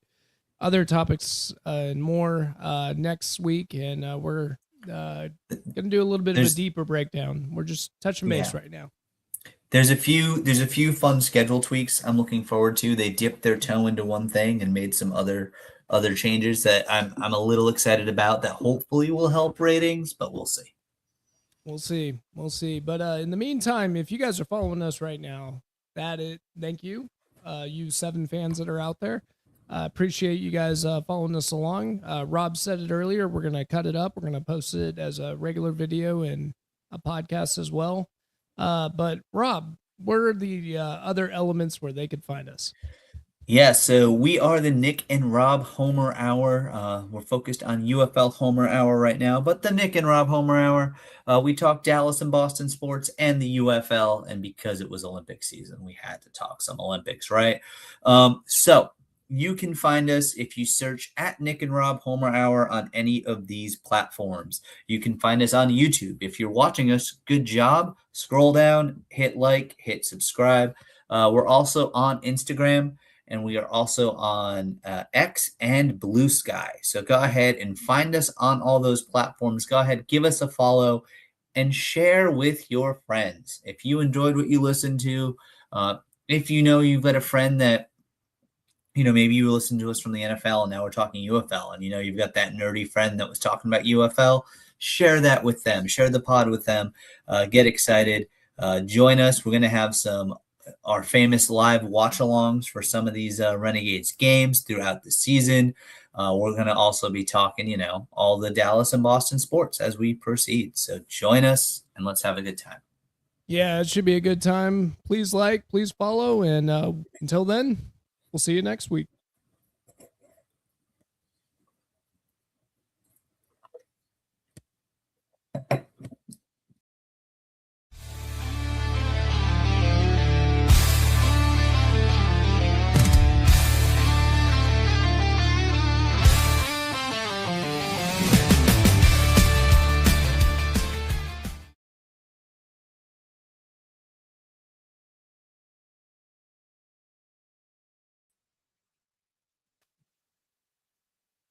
other topics and more next week. And we're going to do a little bit of a deeper breakdown. We're just touching base right now. There's a few fun schedule tweaks I'm looking forward to. They dipped their toe into one thing and made some other other changes that I'm a little excited about that hopefully will help ratings, but we'll see. We'll see. We'll see. But in the meantime, if you guys are following us right now, thank you, you 7 fans that are out there. Appreciate you guys following us along. Rob said it earlier. We're gonna cut it up. We're gonna post it as a regular video and a podcast as well. But Rob, what are the other elements where they could find us? Yeah, so we are the Nick and Rob Homer Hour. We're focused on UFL Homer Hour right now, but the Nick and Rob Homer Hour, we talk Dallas and Boston sports and the UFL. And because it was Olympic season, we had to talk some Olympics, right? So you can find us if you search at Nick and Rob Homer Hour on any of these platforms. You can find us on YouTube. If you're watching us, good job. Scroll down, hit like, hit subscribe. We're also on Instagram. And we are also on X and Blue Sky. So go ahead and find us on all those platforms. Go ahead, give us a follow, and share with your friends. If you enjoyed what you listened to, if you know you've got a friend that, maybe you listened to us from the NFL and now we're talking UFL, and you've got that nerdy friend that was talking about UFL, share that with them. Share the pod with them. Get excited. Join us. We're going to have our famous live watch-alongs for some of these Renegades games throughout the season. We're going to also be talking, all the Dallas and Boston sports as we proceed. So join us and let's have a good time. Yeah, it should be a good time. Please like, please follow, and until then, we'll see you next week.